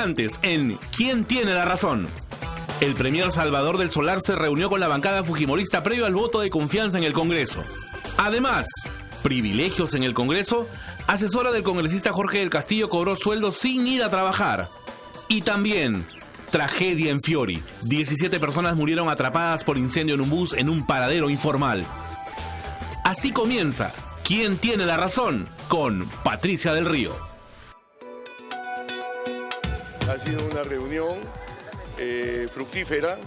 instantes en ¿Quién tiene la razón? El premier Salvador del Solar se reunió con la bancada fujimorista previo al voto de confianza en el Congreso. Además, privilegios en el Congreso, asesora del congresista Jorge del Castillo cobró sueldo sin ir a trabajar. Y también, tragedia en Fiori. 17 personas murieron atrapadas por incendio en un bus en un paradero informal. Así comienza ¿Quién tiene la razón? Con Patricia del Río. Ha sido una reunión fructífera.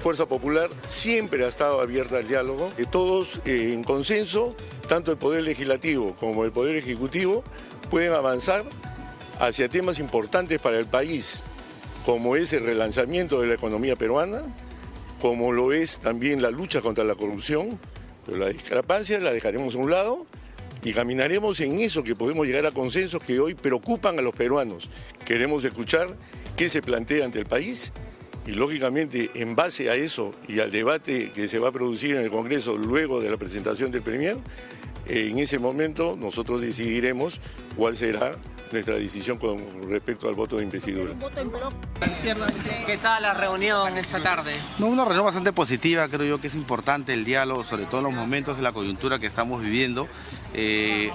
Fuerza Popular siempre ha estado abierta al diálogo, que todos en consenso, tanto el Poder Legislativo como el Poder Ejecutivo, pueden avanzar hacia temas importantes para el país, como es el relanzamiento de la economía peruana, como lo es también la lucha contra la corrupción, pero las discrepancias las dejaremos a un lado y caminaremos en eso que podemos llegar a consensos que hoy preocupan a los peruanos. Queremos escuchar qué se plantea ante el país y, lógicamente, en base a eso y al debate que se va a producir en el Congreso luego de la presentación del Premier, en ese momento nosotros decidiremos cuál será nuestra decisión con respecto al voto de investidura. ¿Qué tal la reunión esta tarde? No, una reunión bastante positiva, creo yo que es importante el diálogo, sobre todo en los momentos de la coyuntura que estamos viviendo.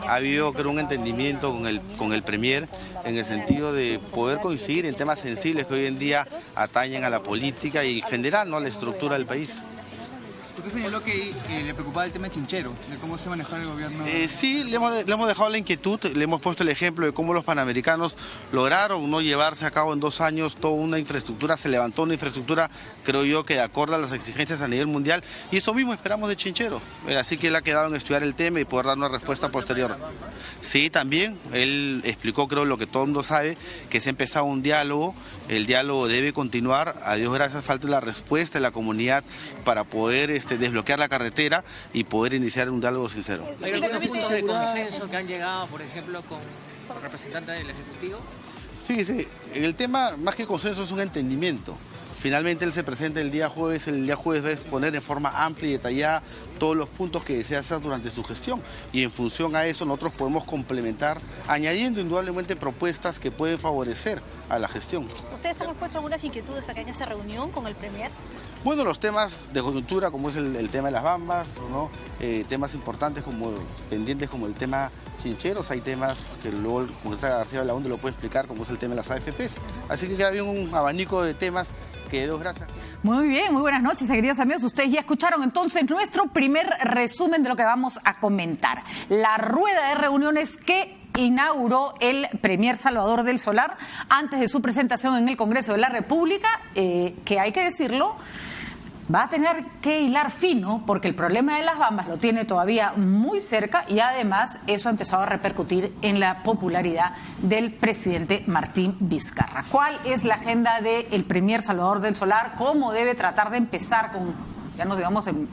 Ha habido, creo, un entendimiento con el Premier en el sentido de poder coincidir en temas sensibles que hoy en día atañen a la política y en general, ¿no?, a la estructura del país. Usted señaló que le preocupaba el tema chinchero, de cómo se manejaba el gobierno. Sí, le hemos dejado la inquietud, le hemos puesto el ejemplo de cómo los panamericanos lograron no llevarse a cabo en 2 años toda una infraestructura, se levantó una infraestructura, creo yo, que de acuerdo a las exigencias a nivel mundial, y eso mismo esperamos de Chinchero. Así que él ha quedado en estudiar el tema y poder dar una respuesta posterior. Sí, también, él explicó, creo, lo que todo el mundo sabe, que se ha empezado un diálogo, el diálogo debe continuar, a Dios gracias falta la respuesta de la comunidad para poder desbloquear la carretera y poder iniciar un diálogo sincero. ¿Hay algunos puntos de consenso que han llegado, por ejemplo, con representantes del Ejecutivo? Fíjese, el tema, más que consenso, es un entendimiento. Finalmente él se presenta el día jueves va a exponer en forma amplia y detallada todos los puntos que desea hacer durante su gestión y en función a eso nosotros podemos complementar añadiendo indudablemente propuestas que pueden favorecer a la gestión. ¿Ustedes han expuesto algunas inquietudes acá en esa reunión con el Premier? Bueno, los temas de coyuntura como es el tema de las bambas, ¿no? Temas importantes pendientes como el tema chincheros, hay temas que luego el congresista García Belaúnde lo puede explicar como es el tema de las AFPs. Así que ya había un abanico de temas que Dios gracias. Muy bien, muy buenas noches, queridos amigos. Ustedes ya escucharon entonces nuestro primer resumen de lo que vamos a comentar. La rueda de reuniones que inauguró el premier Salvador del Solar antes de su presentación en el Congreso de la República, que hay que decirlo, va a tener que hilar fino porque el problema de las bambas lo tiene todavía muy cerca y además eso ha empezado a repercutir en la popularidad del presidente Martín Vizcarra. ¿Cuál es la agenda del premier Salvador del Solar? ¿Cómo debe tratar de empezar con, ya nos digamos, en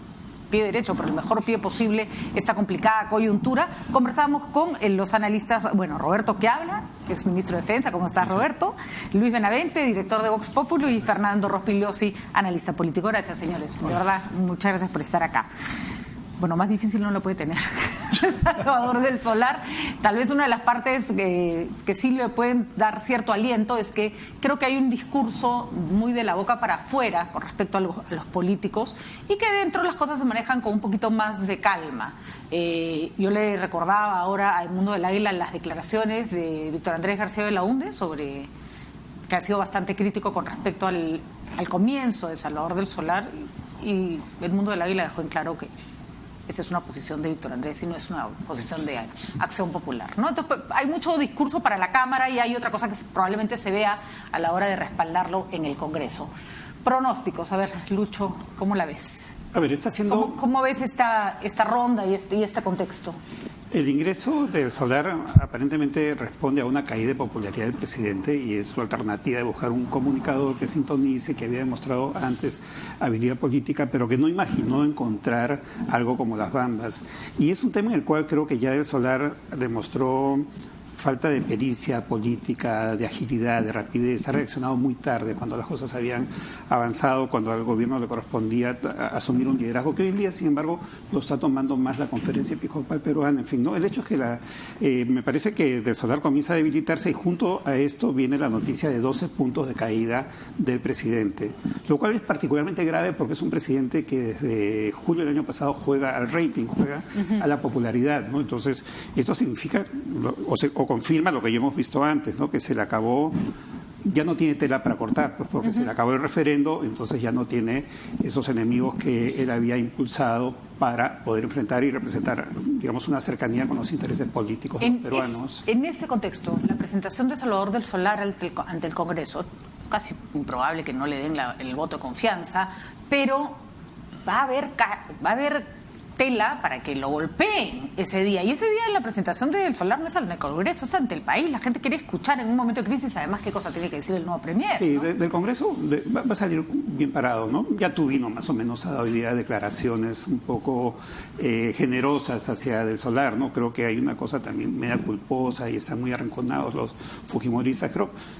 pie derecho, por el mejor pie posible, esta complicada coyuntura? Conversamos con los analistas, bueno, Roberto que habla, exministro de Defensa, ¿cómo estás, Roberto? Luis Benavente, director de Vox Populi, y Fernando Rospigliosi, analista político. Gracias, señores. De verdad, muchas gracias por estar acá. Bueno, más difícil no lo puede tener Salvador del Solar. Tal vez una de las partes que sí le pueden dar cierto aliento es que creo que hay un discurso muy de la boca para afuera con respecto a los políticos y que dentro las cosas se manejan con un poquito más de calma. Yo le recordaba ahora al Mundo del Águila las declaraciones de Víctor Andrés García Belaúnde sobre que ha sido bastante crítico con respecto al comienzo de Salvador del Solar y el Mundo del Águila dejó en claro que esa es una posición de Víctor Andrés y no es una posición de Acción Popular, ¿no? Entonces, hay mucho discurso para la Cámara y hay otra cosa que probablemente se vea a la hora de respaldarlo en el Congreso. Pronósticos, a ver, Lucho, ¿cómo la ves? A ver, está haciendo... ¿Cómo ves esta ronda y este contexto? El ingreso del Solar aparentemente responde a una caída de popularidad del presidente y es su alternativa de buscar un comunicador que sintonice, que había demostrado antes habilidad política, pero que no imaginó encontrar algo como las bambas. Y es un tema en el cual creo que ya el Solar demostró falta de pericia política, de agilidad, de rapidez. Ha reaccionado muy tarde, cuando las cosas habían avanzado, cuando al gobierno le correspondía asumir un liderazgo que hoy en día, sin embargo, lo está tomando más la Conferencia Episcopal Peruana. En fin, ¿no? El hecho es que me parece que Del Solar comienza a debilitarse, y junto a esto viene la noticia de 12 puntos de caída del presidente, lo cual es particularmente grave porque es un presidente que desde julio del año pasado juega al rating, juega a la popularidad, ¿no? Entonces, esto significa o confirma lo que ya hemos visto antes, ¿no? Que se le acabó, ya no tiene tela para cortar, pues porque se le acabó el referendo, entonces ya no tiene esos enemigos que él había impulsado para poder enfrentar y representar, digamos, una cercanía con los intereses políticos de los peruanos. En ese contexto, la presentación de Salvador del Solar ante el Congreso, casi improbable que no le den el voto de confianza, pero va a haber tela para que lo golpeen ese día. Y ese día la presentación del Solar no es ante el Congreso, es ante el país. La gente quiere escuchar en un momento de crisis, además, qué cosa tiene que decir el nuevo premier. Sí, ¿no? del Congreso va a salir bien parado, ¿no? Ya tuvimos más o menos hoy día declaraciones un poco generosas hacia Del Solar, ¿no? Creo que hay una cosa también media culposa y están muy arrinconados los fujimoristas.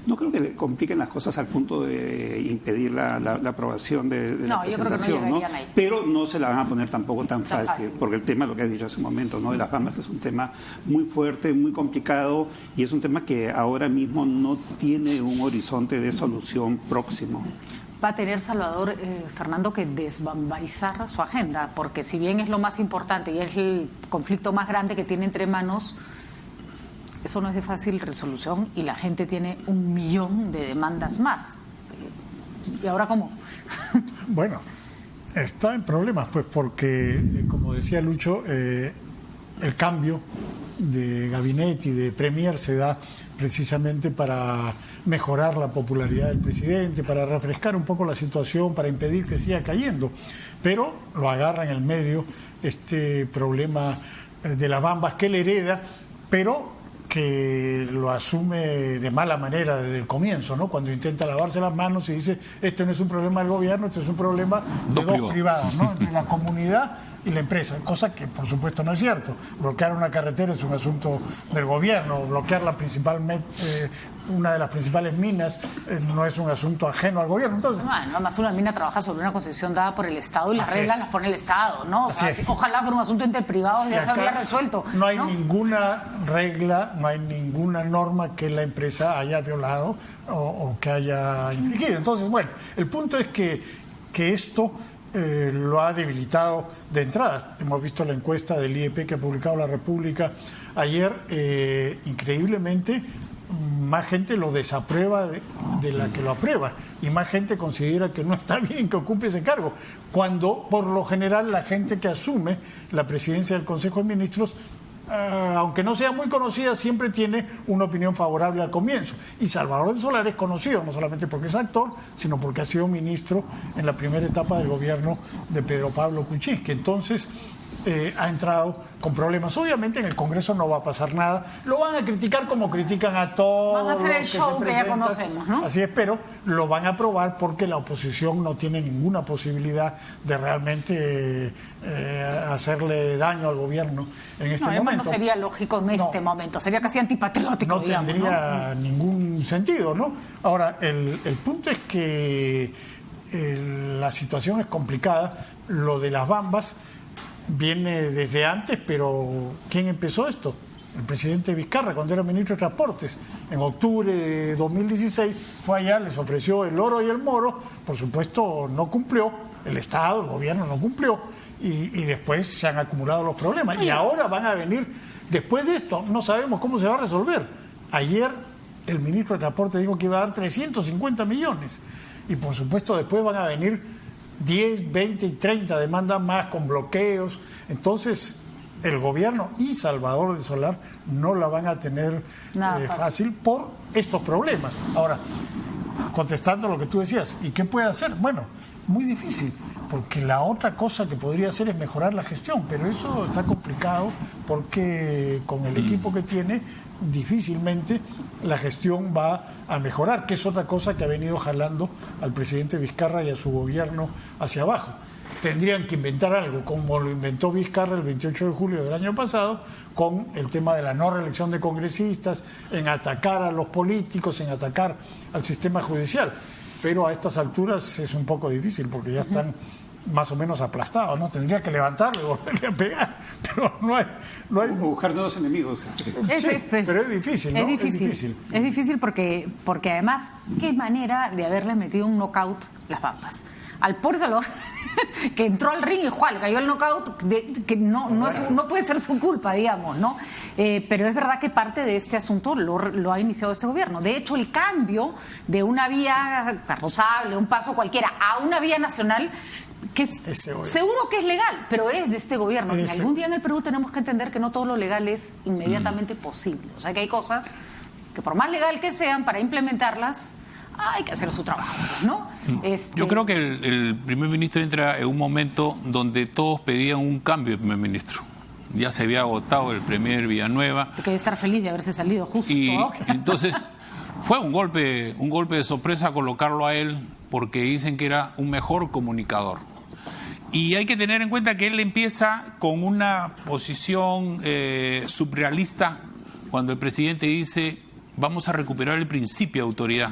No creo que le compliquen las cosas al punto de impedir la aprobación de la presentación, ¿no? Pero no se la van a poner tampoco tan fácil. Porque el tema, lo que has dicho hace un momento, ¿no? De las Bambas es un tema muy fuerte, muy complicado, y es un tema que ahora mismo no tiene un horizonte de solución próximo. Va a tener Salvador, Fernando, que desbambarizar su agenda, porque si bien es lo más importante y es el conflicto más grande que tiene entre manos, eso no es de fácil resolución y la gente tiene 1 millón de demandas más. ¿Y ahora cómo? Bueno, está en problemas, pues, porque, como decía Lucho, el cambio de gabinete y de premier se da precisamente para mejorar la popularidad del presidente, para refrescar un poco la situación, para impedir que siga cayendo. Pero lo agarra en el medio este problema de las Bambas que él hereda, pero que lo asume de mala manera desde el comienzo, ¿no? Cuando intenta lavarse las manos y dice, este no es un problema del gobierno, este es un problema de dos privados, ¿no? Entre la comunidad y la empresa, cosa que por supuesto no es cierto. Bloquear una carretera es un asunto del gobierno, bloquear una de las principales minas no es un asunto ajeno al gobierno. Entonces, no, más una mina trabaja sobre una concesión dada por el Estado y las reglas las pone el Estado, ¿no? O sea, ojalá fuera un asunto entre privados, ya se habría resuelto. No hay ninguna regla, no hay ninguna norma que la empresa haya violado o que haya infringido. Entonces, bueno, el punto es que esto lo ha debilitado de entrada. Hemos visto la encuesta del IEP que ha publicado La República ayer. Increíblemente, más gente lo desaprueba de la que lo aprueba, y más gente considera que no está bien que ocupe ese cargo, cuando por lo general la gente que asume la presidencia del Consejo de Ministros, aunque no sea muy conocida, siempre tiene una opinión favorable al comienzo. Y Salvador del Solar es conocido no solamente porque es actor, sino porque ha sido ministro en la primera etapa del gobierno de Pedro Pablo Kuczynski. Entonces ha entrado con problemas. Obviamente en el Congreso no va a pasar nada. Lo van a criticar como critican a todos. Van a hacer el show que ya conocemos, ¿no? Así es, pero lo van a aprobar porque la oposición no tiene ninguna posibilidad de realmente hacerle daño al gobierno en este momento. No sería lógico en este momento, sería casi antipatriótico. No tendría ningún sentido, ¿no? Ahora, el punto es que la situación es complicada. Lo de las Bambas viene desde antes, pero ¿quién empezó esto? El presidente Vizcarra, cuando era ministro de Transportes. En octubre de 2016 fue allá, les ofreció el oro y el moro, por supuesto no cumplió, el Estado, el gobierno no cumplió, y después se han acumulado los problemas. Y ahora van a venir, después de esto, no sabemos cómo se va a resolver. Ayer el ministro de Transportes dijo que iba a dar 350 millones, y por supuesto después van a venir 10, 20 y 30 demandas más con bloqueos. Entonces el gobierno y Salvador del Solar no la van a tener fácil por estos problemas. Ahora, contestando lo que tú decías, ¿y qué puede hacer? Bueno, muy difícil, porque la otra cosa que podría hacer es mejorar la gestión, pero eso está complicado porque con el equipo que tiene difícilmente la gestión va a mejorar, que es otra cosa que ha venido jalando al presidente Vizcarra y a su gobierno hacia abajo. tendrían que inventar algo, como lo inventó Vizcarra el 28 de julio del año pasado, con el tema de la no reelección de congresistas, en atacar a los políticos, en atacar al sistema judicial. Pero a estas alturas es un poco difícil, porque ya están más o menos aplastados, ¿no? Tendría que levantarlo y volverle a pegar, pero no hay... buscar nuevos enemigos. Sí, pero es difícil, ¿no? Es difícil porque además, qué manera de haberle metido un knockout las Bambas. Al pobre Salvador, que entró al ring y ¡jual! Cayó el knockout, que no puede ser su culpa, digamos, ¿no? Pero es verdad que parte de este asunto lo ha iniciado este gobierno. De hecho, el cambio de una vía carrozable, un paso cualquiera, a una vía nacional, que seguro que es legal, pero es de este gobierno. Y algún día en el Perú tenemos que entender que no todo lo legal es inmediatamente posible. O sea, que hay cosas que por más legal que sean, para implementarlas hay que hacer su trabajo, ¿no? Yo creo que el primer ministro entra en un momento donde todos pedían un cambio de primer ministro. Ya se había agotado el premier Villanueva. Hay que estar feliz de haberse salido justo. Y entonces fue un golpe de sorpresa colocarlo a él, porque dicen que era un mejor comunicador. Y hay que tener en cuenta que él empieza con una posición surrealista cuando el presidente dice: vamos a recuperar el principio de autoridad.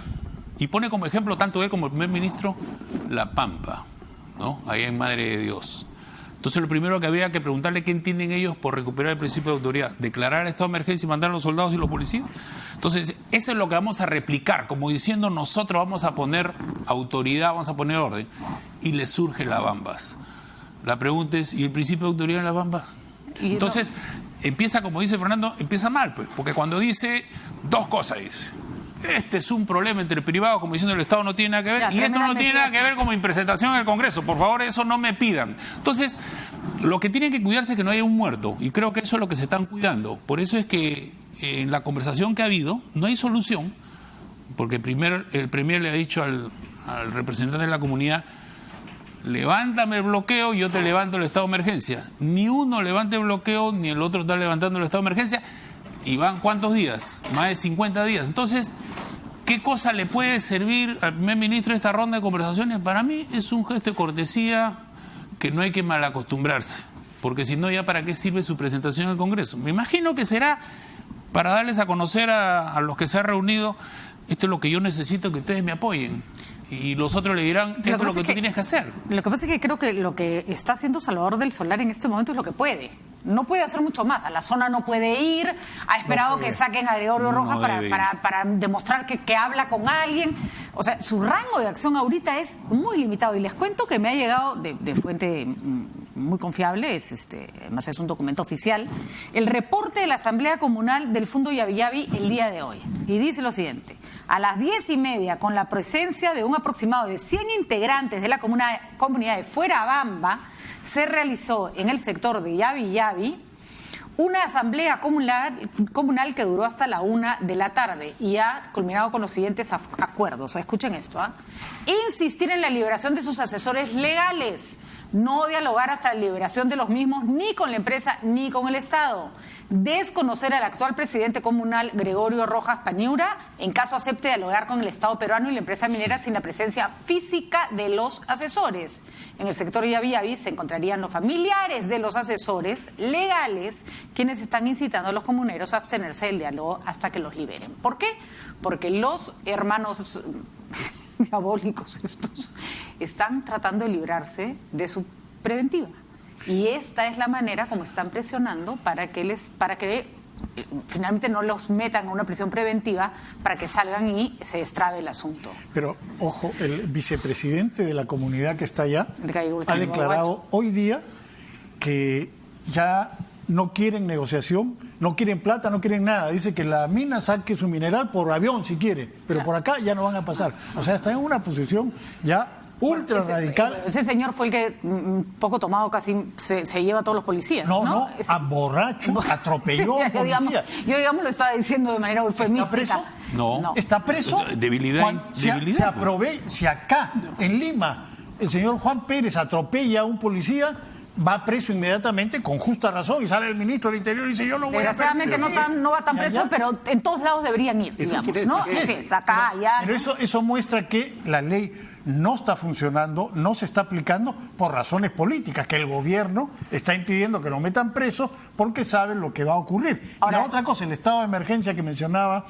Y pone como ejemplo, tanto él como el primer ministro, La Pampa, ¿no? Ahí en Madre de Dios. Entonces lo primero que habría que preguntarle: ¿qué entienden ellos por recuperar el principio de autoridad? ¿Declarar el estado de emergencia y mandar a los soldados y los policías? Entonces eso es lo que vamos a replicar, como diciendo: nosotros vamos a poner autoridad, vamos a poner orden. Y le surge las Bambas. La pregunta es: ¿y el principio de autoridad en las Bambas? Entonces empieza, como dice Fernando, empieza mal, pues, porque cuando dice dos cosas, dice: este es un problema entre privados, como diciendo el Estado no tiene nada que ver, y esto no tiene nada que ver como presentación en el Congreso. Por favor, eso no me pidan. Entonces, lo que tienen que cuidarse es que no haya un muerto, y creo que eso es lo que se están cuidando. Por eso es que en la conversación que ha habido no hay solución, porque primero el premier le ha dicho al representante de la comunidad: levántame el bloqueo y yo te levanto el estado de emergencia. Ni uno levanta el bloqueo, ni el otro está levantando el estado de emergencia. ¿Y van cuántos días? Más de 50 días. Entonces, ¿qué cosa le puede servir al primer ministro esta ronda de conversaciones? Para mí es un gesto de cortesía que no hay que malacostumbrarse, porque si no, ¿ya para qué sirve su presentación en el Congreso? Me imagino que será para darles a conocer a los que se han reunido: esto es lo que yo necesito, que ustedes me apoyen. Y los otros le dirán: esto es lo que tú tienes que hacer. Lo que pasa es que creo que lo que está haciendo Salvador del Solar en este momento es lo que puede. No puede hacer mucho más. A la zona no puede ir. Ha esperado que saquen a Gregorio Rojas para demostrar que habla con alguien. O sea, su rango de acción ahorita es muy limitado. Y les cuento que me ha llegado de fuente muy confiable, además es un documento oficial, el reporte de la Asamblea Comunal del Fundo Yavi Yavi el día de hoy. Y dice lo siguiente: a las 10:30, con la presencia de un aproximado de 100 integrantes de la comunidad de Fuerabamba, se realizó en el sector de Yavi Yavi una asamblea comunal que duró hasta la 1 de la tarde y ha culminado con los siguientes acuerdos. Escuchen esto: insistir en la liberación de sus asesores legales, no dialogar hasta la liberación de los mismos ni con la empresa ni con el Estado, desconocer al actual presidente comunal Gregorio Rojas Paniura en caso acepte dialogar con el Estado peruano y la empresa minera sin la presencia física de los asesores. En el sector Yavi Yavi se encontrarían los familiares de los asesores legales, quienes están incitando a los comuneros a abstenerse del diálogo hasta que los liberen. ¿Por qué? Porque los hermanos diabólicos estos están tratando de librarse de su preventiva. Y esta es la manera como están presionando para que finalmente no los metan a una prisión preventiva, para que salgan y se destrabe el asunto. Pero, ojo, el vicepresidente de la comunidad que está allá ha declarado hoy día que ya no quieren negociación, no quieren plata, no quieren nada. Dice que la mina saque su mineral por avión si quiere, pero por acá ya no van a pasar. O sea, están en una posición ya ultra radical. Ese señor fue el que, poco tomado, casi se lleva a todos los policías. No, a borracho, atropelló a un policía. Yo, digamos, lo estaba diciendo de manera eufemística. ¿Está preso? No. ¿Está preso? Debilidad. Si acá, en Lima, el señor Juan Pérez atropella a un policía, va preso inmediatamente con justa razón y sale el ministro del Interior y dice yo no voy a Desgraciadamente no va tan preso, pero en todos lados deberían ir, digamos, ¿no? Sí, acá, allá. Pero eso muestra que la ley no está funcionando, no se está aplicando por razones políticas, que el gobierno está impidiendo que lo metan preso porque saben lo que va a ocurrir. Ahora, y la otra cosa, el estado de emergencia que mencionaba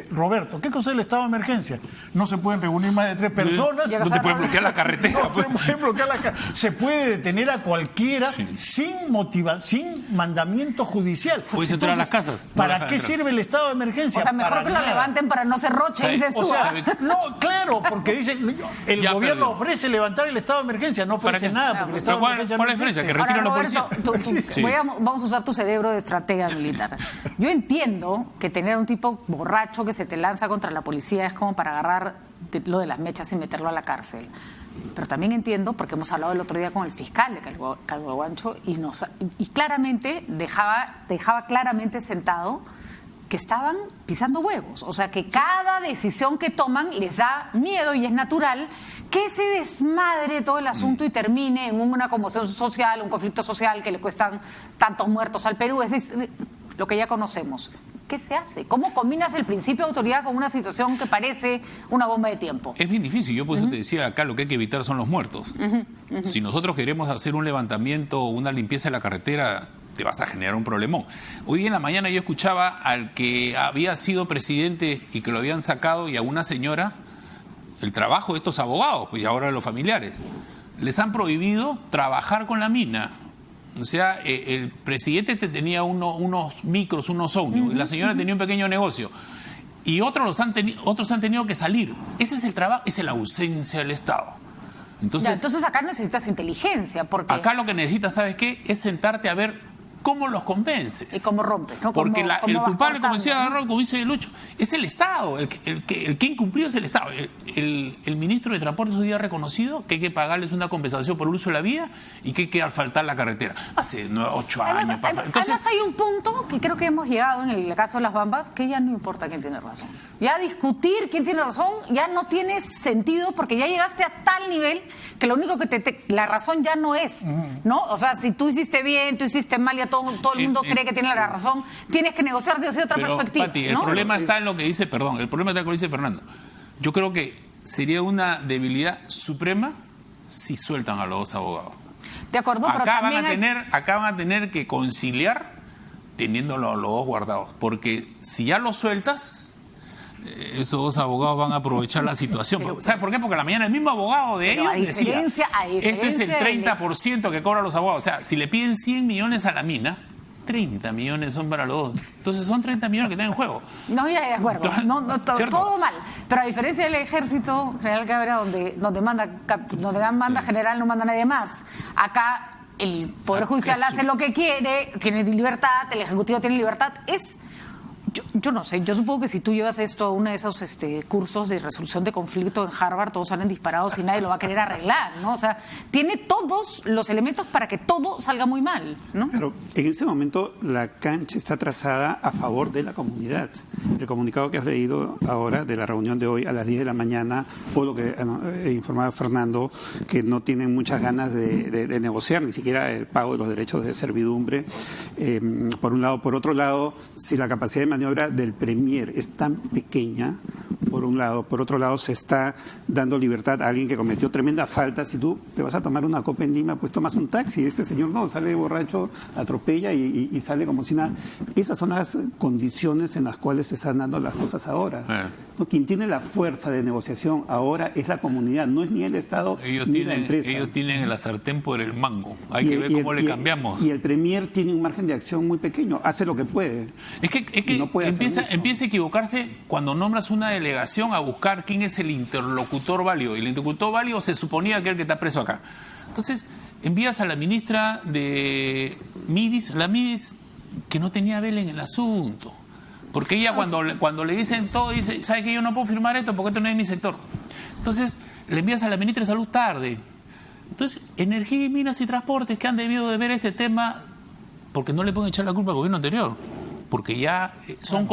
Roberto. ¿Qué cosa es el estado de emergencia? No se pueden reunir más de 3 personas. No te pueden bloquear la carretera. No se pueden bloquear la carretera. Se puede detener a cualquiera sin mandamiento judicial. Puedes entrar a las casas. ¿Para qué sirve el estado de emergencia? O sea, mejor que lo levanten para no ser roche, dices tú. No, claro, porque dicen... El gobierno ofrece levantar el estado de emergencia, no ofrece nada, porque el estado de emergencia ¿cuál es la diferencia? Que retiran los policías. Vamos a usar tu cerebro de estratega militar. Yo entiendo que tener un tipo borracho que se te lanza contra la policía es como para agarrar lo de las mechas y meterlo a la cárcel. Pero también entiendo, porque hemos hablado el otro día con el fiscal de Calhuaguancho y claramente dejaba claramente sentado que estaban pisando huevos, o sea que cada decisión que toman les da miedo y es natural que se desmadre todo el asunto y termine en una conmoción social, un conflicto social que le cuestan tantos muertos al Perú, es decir, lo que ya conocemos. ¿Qué se hace? ¿Cómo combinas el principio de autoridad con una situación que parece una bomba de tiempo? Es bien difícil, yo por eso te decía acá, lo que hay que evitar son los muertos. Si nosotros queremos hacer un levantamiento, una limpieza de la carretera, te vas a generar un problemón. Hoy día en la mañana yo escuchaba al que había sido presidente y que lo habían sacado, y a una señora, el trabajo de estos abogados, pues y ahora de los familiares, les han prohibido trabajar con la mina. O sea, el presidente tenía unos micros, unos ómnibus, y la señora tenía un pequeño negocio. Y otros han tenido que salir. Ese es el trabajo, esa es la ausencia del Estado. Entonces acá necesitas inteligencia, porque... Acá lo que necesitas, ¿sabes qué? Es sentarte a ver cómo los convences. Y cómo rompes, ¿no? Porque el culpable, como decía Garro, como dice Lucho, es el Estado. El que incumplió es el Estado. El ministro de Transportes hoy día ha reconocido que hay que pagarles una compensación por el uso de la vía y que hay que asfaltar la carretera. Hace 8 años. Además hay un punto que creo que hemos llegado en el caso de las Bambas, que ya no importa quién tiene razón. Ya discutir quién tiene razón ya no tiene sentido, porque ya llegaste a tal nivel que lo único que la razón ya no es, ¿no? O sea, si tú hiciste bien, tú hiciste mal, ya todo el mundo cree que tiene la razón, tienes que negociar desde otra perspectiva. Pati, el problema está en lo que dice, el problema está en lo que dice Fernando. Yo creo que sería una debilidad suprema si sueltan a los dos abogados. De acuerdo, pero acá van a tener que conciliar teniéndolo los dos guardados, porque si ya los sueltas, esos dos abogados van a aprovechar la situación. ¿Sabes por qué? Porque a la mañana el mismo abogado de ellos decía, este es el 30% que cobran los abogados. O sea, si le piden 100 millones a la mina, 30 millones son para los dos. Entonces son 30 millones que están en juego. No, ya de acuerdo. Todo mal. Pero a diferencia del Ejército General Cabrera, donde manda general, no manda nadie más. Acá el Poder Judicial hace lo que quiere, tiene libertad, el Ejecutivo tiene libertad. Yo no sé, yo supongo que si tú llevas esto a uno de esos cursos de resolución de conflicto en Harvard, todos salen disparados y nadie lo va a querer arreglar, ¿no? O sea, tiene todos los elementos para que todo salga muy mal, ¿no? Pero en ese momento la cancha está trazada a favor de la comunidad. El comunicado que has leído ahora de la reunión de hoy a las 10 de la mañana, o lo que informaba Fernando, que no tienen muchas ganas de negociar, ni siquiera el pago de los derechos de servidumbre, por un lado. Por otro lado, si la capacidad de maniobra del Premier es tan pequeña, por un lado. Por otro lado, se está dando libertad a alguien que cometió tremenda falta. Si tú te vas a tomar una copa en Lima, pues tomas un taxi. Ese señor no, sale borracho, atropella y sale como si nada. Esas son las condiciones en las cuales se están dando las cosas ahora. ¿No? Quien tiene la fuerza de negociación ahora es la comunidad, no es ni el Estado ni la empresa. Ellos tienen la sartén por el mango. Hay que ver cómo le cambiamos. Y el Premier tiene un margen de acción muy pequeño, hace lo que puede. Es que no empieza a equivocarse cuando nombras una delegación a buscar quién es el interlocutor válido. Y el interlocutor válido se suponía que es el que está preso acá. Entonces, envías a la ministra de Midis, que no tenía vela en el asunto. Porque ella cuando le dicen todo, dice, ¿sabe que yo no puedo firmar esto porque esto no es mi sector? Entonces, le envías a la ministra de Salud tarde. Entonces, Energía y Minas y Transportes, que han debido de ver este tema, porque no le pueden echar la culpa al gobierno anterior, porque ya son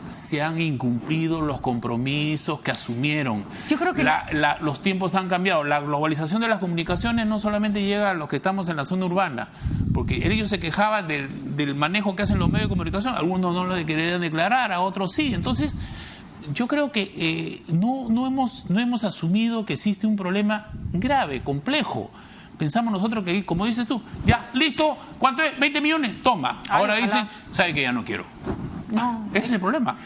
se han incumplido los compromisos que asumieron. Yo creo que los tiempos han cambiado. La globalización de las comunicaciones no solamente llega a los que estamos en la zona urbana, porque ellos se quejaban del manejo que hacen los medios de comunicación. Algunos no lo querían declarar, a otros sí. Entonces, yo creo que no hemos asumido que existe un problema grave, complejo. Pensamos nosotros que, como dices tú, ya, listo, ¿cuánto es? 20 millones, toma. Ahora dicen, ¿sabe que ya no quiero? No, ese es el problema.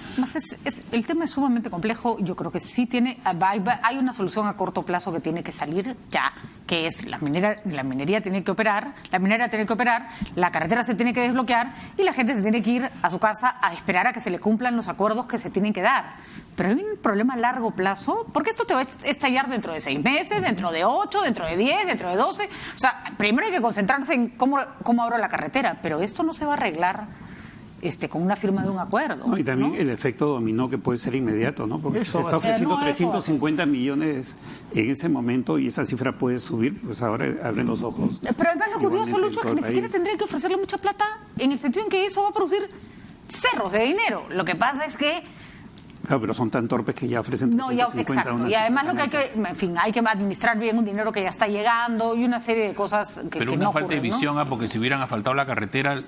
El tema es sumamente complejo. Yo creo que sí hay una solución a corto plazo que tiene que salir ya, que es la minería tiene que operar, la minera tiene que operar, la carretera se tiene que desbloquear y la gente se tiene que ir a su casa a esperar a que se le cumplan los acuerdos que se tienen que dar. Pero hay un problema a largo plazo, porque esto te va a estallar dentro de 6 meses, dentro de 8, dentro de 10, dentro de 12. O sea, primero hay que concentrarse en cómo abro la carretera, pero esto no se va a arreglar con una firma de un acuerdo. No, y también, ¿no?, el efecto dominó que puede ser inmediato, ¿no? Porque Eso se está va a ser. ofreciendo No, 350 millones en ese momento y esa cifra puede subir, pues ahora abren los ojos. Pero además lo curioso, Igualmente Lucho, es en que todo ni el siquiera país. tendrían que ofrecerle mucha plata, en el sentido en que eso va a producir cerros de dinero. Lo que pasa es que Claro, pero son tan torpes que ya ofrecen no, ya, 350 exacto. una Y además lo cifra que hay que administrar bien un dinero que ya está llegando y una serie de cosas que Pero que una no falta de ocurren, ¿no? visión, porque si hubieran asfaltado la carretera,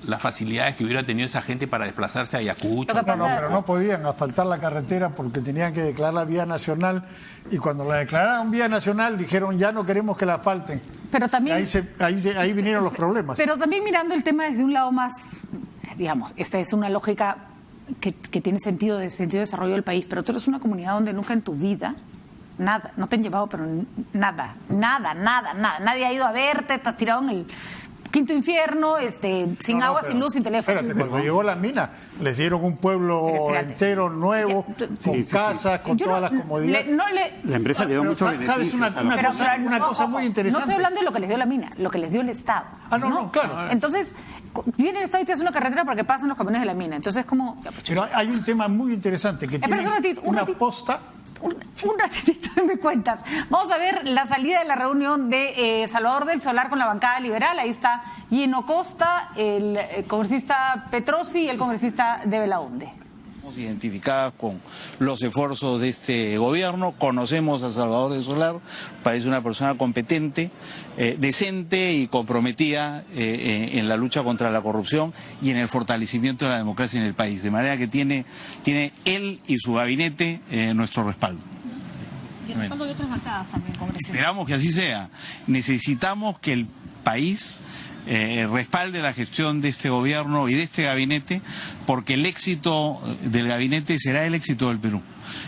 las facilidades que hubiera tenido esa gente para desplazarse a Ayacucho. Lo que No, pasa- pero no podían asfaltar la carretera porque tenían que declarar vía nacional y cuando la declararon vía nacional dijeron ya no queremos que la asfalten. Pero también... Ahí vinieron los problemas. Pero también mirando el tema desde un lado más, digamos, esta es una lógica que tiene sentido de desarrollo del país, pero tú eres una comunidad donde nunca en tu vida, nada, no te han llevado, pero nada, nadie ha ido a verte, estás tirado en el quinto infierno, sin agua, sin luz, sin teléfono. Espérate, cuando llegó la mina, les dieron un pueblo Espérate. entero, nuevo, con casas, con Yo todas las comodidades. La empresa le dio Pero muchos ¿sabes beneficios. una a la- Pero, una cosa ojo, muy no interesante? estoy hablando de lo que les dio la mina, lo que les dio el Estado. No, claro. Entonces, viene el Estado y te hace una carretera para que pasen los camiones de la mina. Entonces, como... Pero hay un tema muy interesante que Espera tiene un ratito, una posta. Un ratito y me cuentas. Vamos a ver la salida de la reunión de Salvador del Solar con la bancada liberal. Ahí está Gino Costa, el congresista Petrosi y el congresista de Belaunde. Identificadas con los esfuerzos de este gobierno, conocemos a Salvador del Solar, parece una persona competente, decente y comprometida en la lucha contra la corrupción y en el fortalecimiento de la democracia en el país, de manera que tiene él y su gabinete nuestro respaldo. Y el respaldo de otras bancadas también, congresistas. Esperamos que así sea. Necesitamos que el país respalde la gestión de este gobierno y de este gabinete, porque el éxito del gabinete será el éxito del Perú.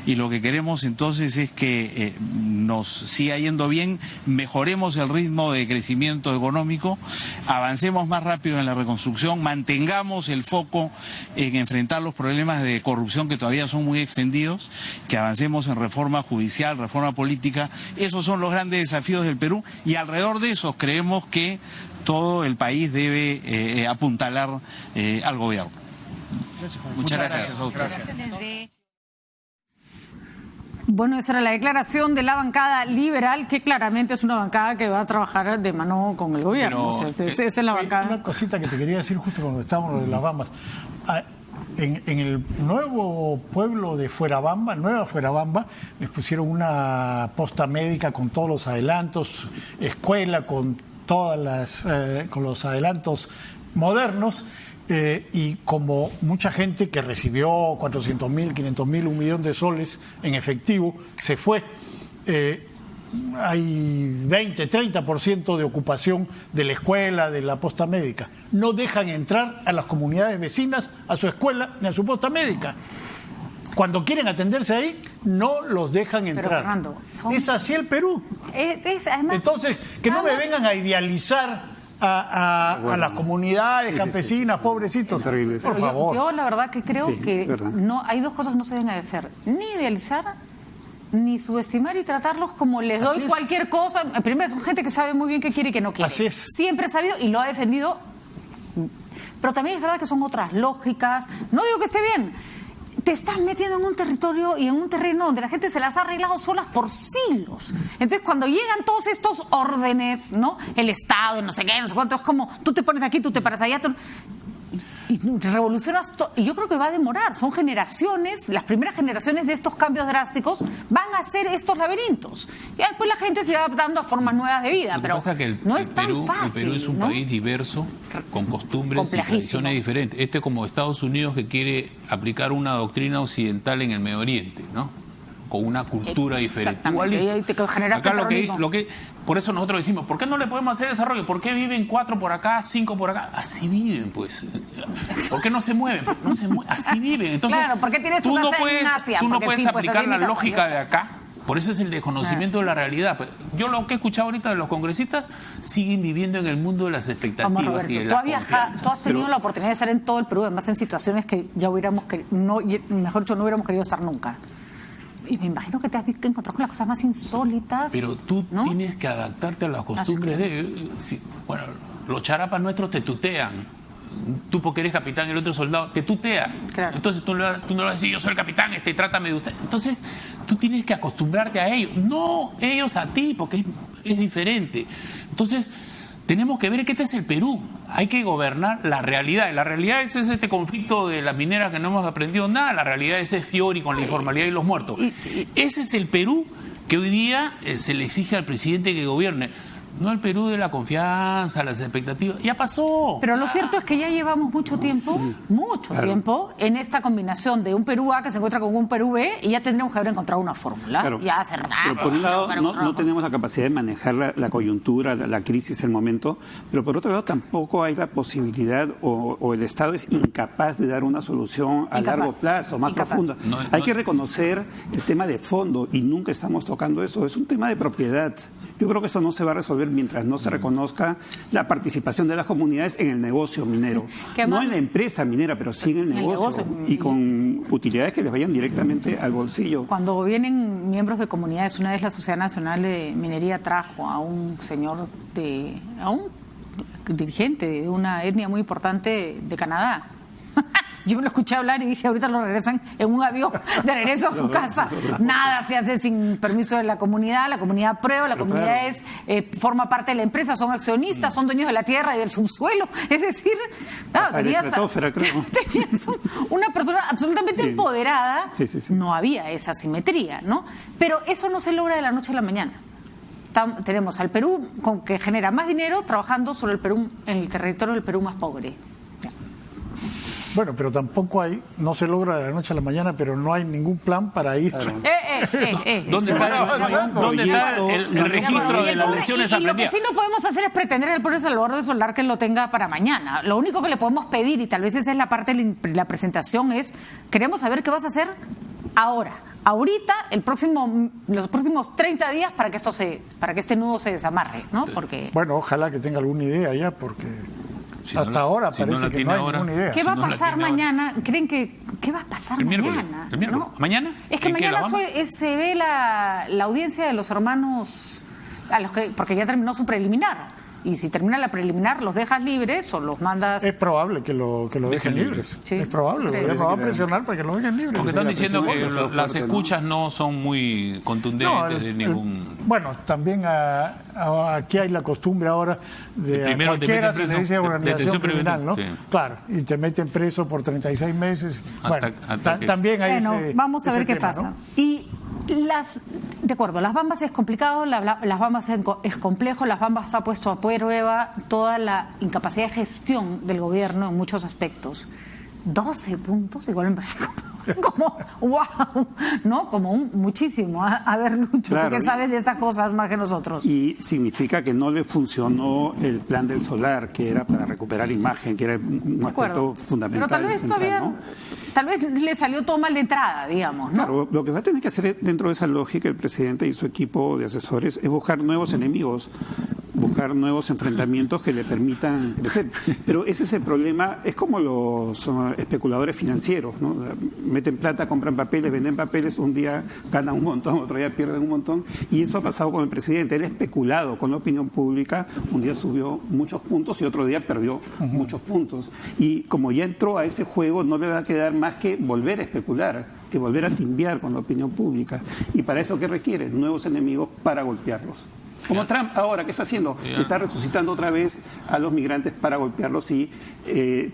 Y lo que queremos entonces es que nos siga yendo bien, mejoremos el ritmo de crecimiento económico, avancemos más rápido en la reconstrucción, mantengamos el foco en enfrentar los problemas de corrupción que todavía son muy extendidos, que avancemos en reforma judicial, reforma política. Esos son los grandes desafíos del Perú y alrededor de esos creemos que todo el país debe apuntalar al gobierno. Muchas gracias. Bueno, esa era la declaración de la bancada liberal, que claramente es una bancada que va a trabajar de mano con el gobierno. Pero, O sea, esa es la bancada. Una cosita que te quería decir justo cuando estábamos de las Bambas. En el nuevo pueblo de Fuerabamba, Nueva Fuerabamba, les pusieron una posta médica con todos los adelantos, escuela con con los adelantos modernos. Y como mucha gente que recibió 400.000, 500.000, 1 millón de soles en efectivo, se fue, hay 20, 30% de ocupación de la escuela, de la posta médica. No dejan entrar a las comunidades vecinas a su escuela ni a su posta médica. Cuando quieren atenderse ahí, no los dejan entrar. Fernando, es así el Perú. Además, entonces, que no me vengan a idealizar a las comunidades campesinas, pobrecitos. Terribles. Por favor. Yo la verdad que creo Sí, que verdad. no hay dos cosas que no se deben hacer: ni idealizar, ni subestimar y tratarlos como les doy Así es. cualquier cosa. Primero, son gente que sabe muy bien qué quiere y qué no quiere. Así es. Siempre ha sabido y lo ha defendido. Pero también es verdad que son otras lógicas. No digo que esté bien. Te estás metiendo en un territorio y en un terreno donde la gente se las ha arreglado solas por siglos. Entonces, cuando llegan todos estos órdenes, ¿no? El Estado, no sé qué, no sé cuánto, es como tú te pones aquí, tú te paras allá. Y revolucionas y yo creo que va a demorar. Son generaciones, las primeras generaciones de estos cambios drásticos van a ser estos laberintos. Y después la gente se va adaptando a formas nuevas de vida. Lo que pero pasa es que no es tan fácil. el Perú es un país diverso, con costumbres y tradiciones diferentes. Este es como Estados Unidos, que quiere aplicar una doctrina occidental en el Medio Oriente, ¿no? Con una cultura diferente. Igualito. Acá por eso nosotros decimos, ¿por qué no le podemos hacer desarrollo? ¿Por qué viven 4 por acá, 5 por acá? Así viven, pues. ¿Por qué no se mueven? No se mueven. Así viven. Entonces, claro, ¿por qué tienes tú no casa puedes, en Asia? tú no puedes sí, aplicar la lógica de acá. Por eso es el desconocimiento de la realidad. Yo lo que he escuchado ahorita de los congresistas, siguen viviendo en el mundo de las expectativas. Roberto, y de tú has tenido la oportunidad de estar en todo el Perú, además en situaciones que ya hubiéramos no hubiéramos querido estar nunca. Y me imagino que te has encontrado con las cosas más insólitas. Pero tú tienes que adaptarte a las costumbres de... bueno, los charapas nuestros te tutean. Tú, porque eres capitán y el otro soldado te tutea. Claro. Entonces tú no le vas a decir, yo soy el capitán, trátame de usted. Entonces tú tienes que acostumbrarte a ellos, no ellos a ti, porque es diferente. Entonces tenemos que ver que este es el Perú. Hay que gobernar la realidad. La realidad es este conflicto de las mineras que no hemos aprendido nada. La realidad es ese Fiori con la informalidad y los muertos. Ese es el Perú que hoy día se le exige al presidente que gobierne. No el Perú de la confianza, las expectativas. Ya pasó. Pero lo cierto es que ya llevamos mucho tiempo en esta combinación de un Perú A que se encuentra con un Perú B, y ya tendríamos que haber encontrado una fórmula. Claro. Ya hace rato. Pero por un lado, no tenemos la capacidad de manejar la coyuntura, la crisis, el momento, pero por otro lado tampoco hay la posibilidad o el Estado es incapaz de dar una solución a largo plazo, más profunda. Hay que reconocer el tema de fondo y nunca estamos tocando eso. Es un tema de propiedad. Yo creo que eso no se va a resolver mientras no se reconozca la participación de las comunidades en el negocio minero. No en la empresa minera, pero sí en el negocio. Y con utilidades que les vayan directamente al bolsillo. Cuando vienen miembros de comunidades, una vez la Sociedad Nacional de Minería trajo a un señor, a un dirigente de una etnia muy importante de Canadá. Yo me lo escuché hablar y dije, ahorita lo regresan en un avión de regreso a su casa. Nada se hace sin permiso de la comunidad aprueba, la comunidad forma parte de la empresa, son accionistas, son dueños de la tierra y del subsuelo. Es decir, tenías una persona absolutamente empoderada. No había esa simetría, ¿no? Pero eso no se logra de la noche a la mañana. Tenemos al Perú que genera más dinero trabajando sobre el Perú, en el territorio del Perú más pobre. Bueno, pero tampoco no se logra de la noche a la mañana, pero no hay ningún plan para ir. ¿Dónde está el registro de las lesiones aprendidas? Lo que sí no podemos hacer es pretender al pueblo de Salvador de Solar que lo tenga para mañana. Lo único que le podemos pedir, y tal vez esa es la parte de la presentación, es queremos saber qué vas a hacer ahorita, los próximos 30 días para que este nudo se desamarre, ¿no? Porque bueno, ojalá que tenga alguna idea ya, porque hasta ahora parece que no hay ninguna idea. ¿Qué va a pasar mañana? ¿Creen que qué va a pasar mañana? ¿El miércoles? ¿Mañana? Es que mañana se ve la audiencia de los hermanos, porque ya terminó su preliminar. Y si termina la preliminar, ¿los dejas libres o los mandas...? Es probable que lo dejen libres. Sí. Es probable. El gobierno va a presionar para que los dejen libres. Porque están diciendo que las escuchas no son muy contundentes de ningún... Bueno, también aquí hay la costumbre ahora de cualquiera se le dice organización criminal, ¿no? Sí. Claro, y te meten preso por 36 meses. Bueno, también hay vamos a ver qué pasa. ¿No? Y de acuerdo, las Bambas es complicado, las Bambas es complejo, las Bambas ha puesto a prueba toda la incapacidad de gestión del gobierno en muchos aspectos. 12 puntos, igual me parece como wow, ¿no? Como muchísimo. A ver, Lucho, claro, ¿qué sabes de esas cosas más que nosotros? Y significa que no le funcionó el plan del solar, que era para recuperar imagen, que era un aspecto fundamental. Pero tal vez central, ¿no? Tal vez le salió todo mal de entrada, digamos, ¿no? Claro, lo que va a tener que hacer dentro de esa lógica el presidente y su equipo de asesores es buscar nuevos enemigos, buscar nuevos enfrentamientos que le permitan crecer. Pero ese es el problema, es como los especuladores financieros, ¿no? Meten plata, compran papeles, venden papeles, un día ganan un montón, otro día pierden un montón, y eso ha pasado con el presidente. Él ha especulado con la opinión pública, un día subió muchos puntos y otro día perdió muchos puntos. Y como ya entró a ese juego, no le va a quedar más que volver a especular, que volver a timbiar con la opinión pública. Y para eso, ¿qué requiere? Nuevos enemigos para golpearlos. Como Trump ahora, ¿qué está haciendo? Está resucitando otra vez a los migrantes para golpearlos y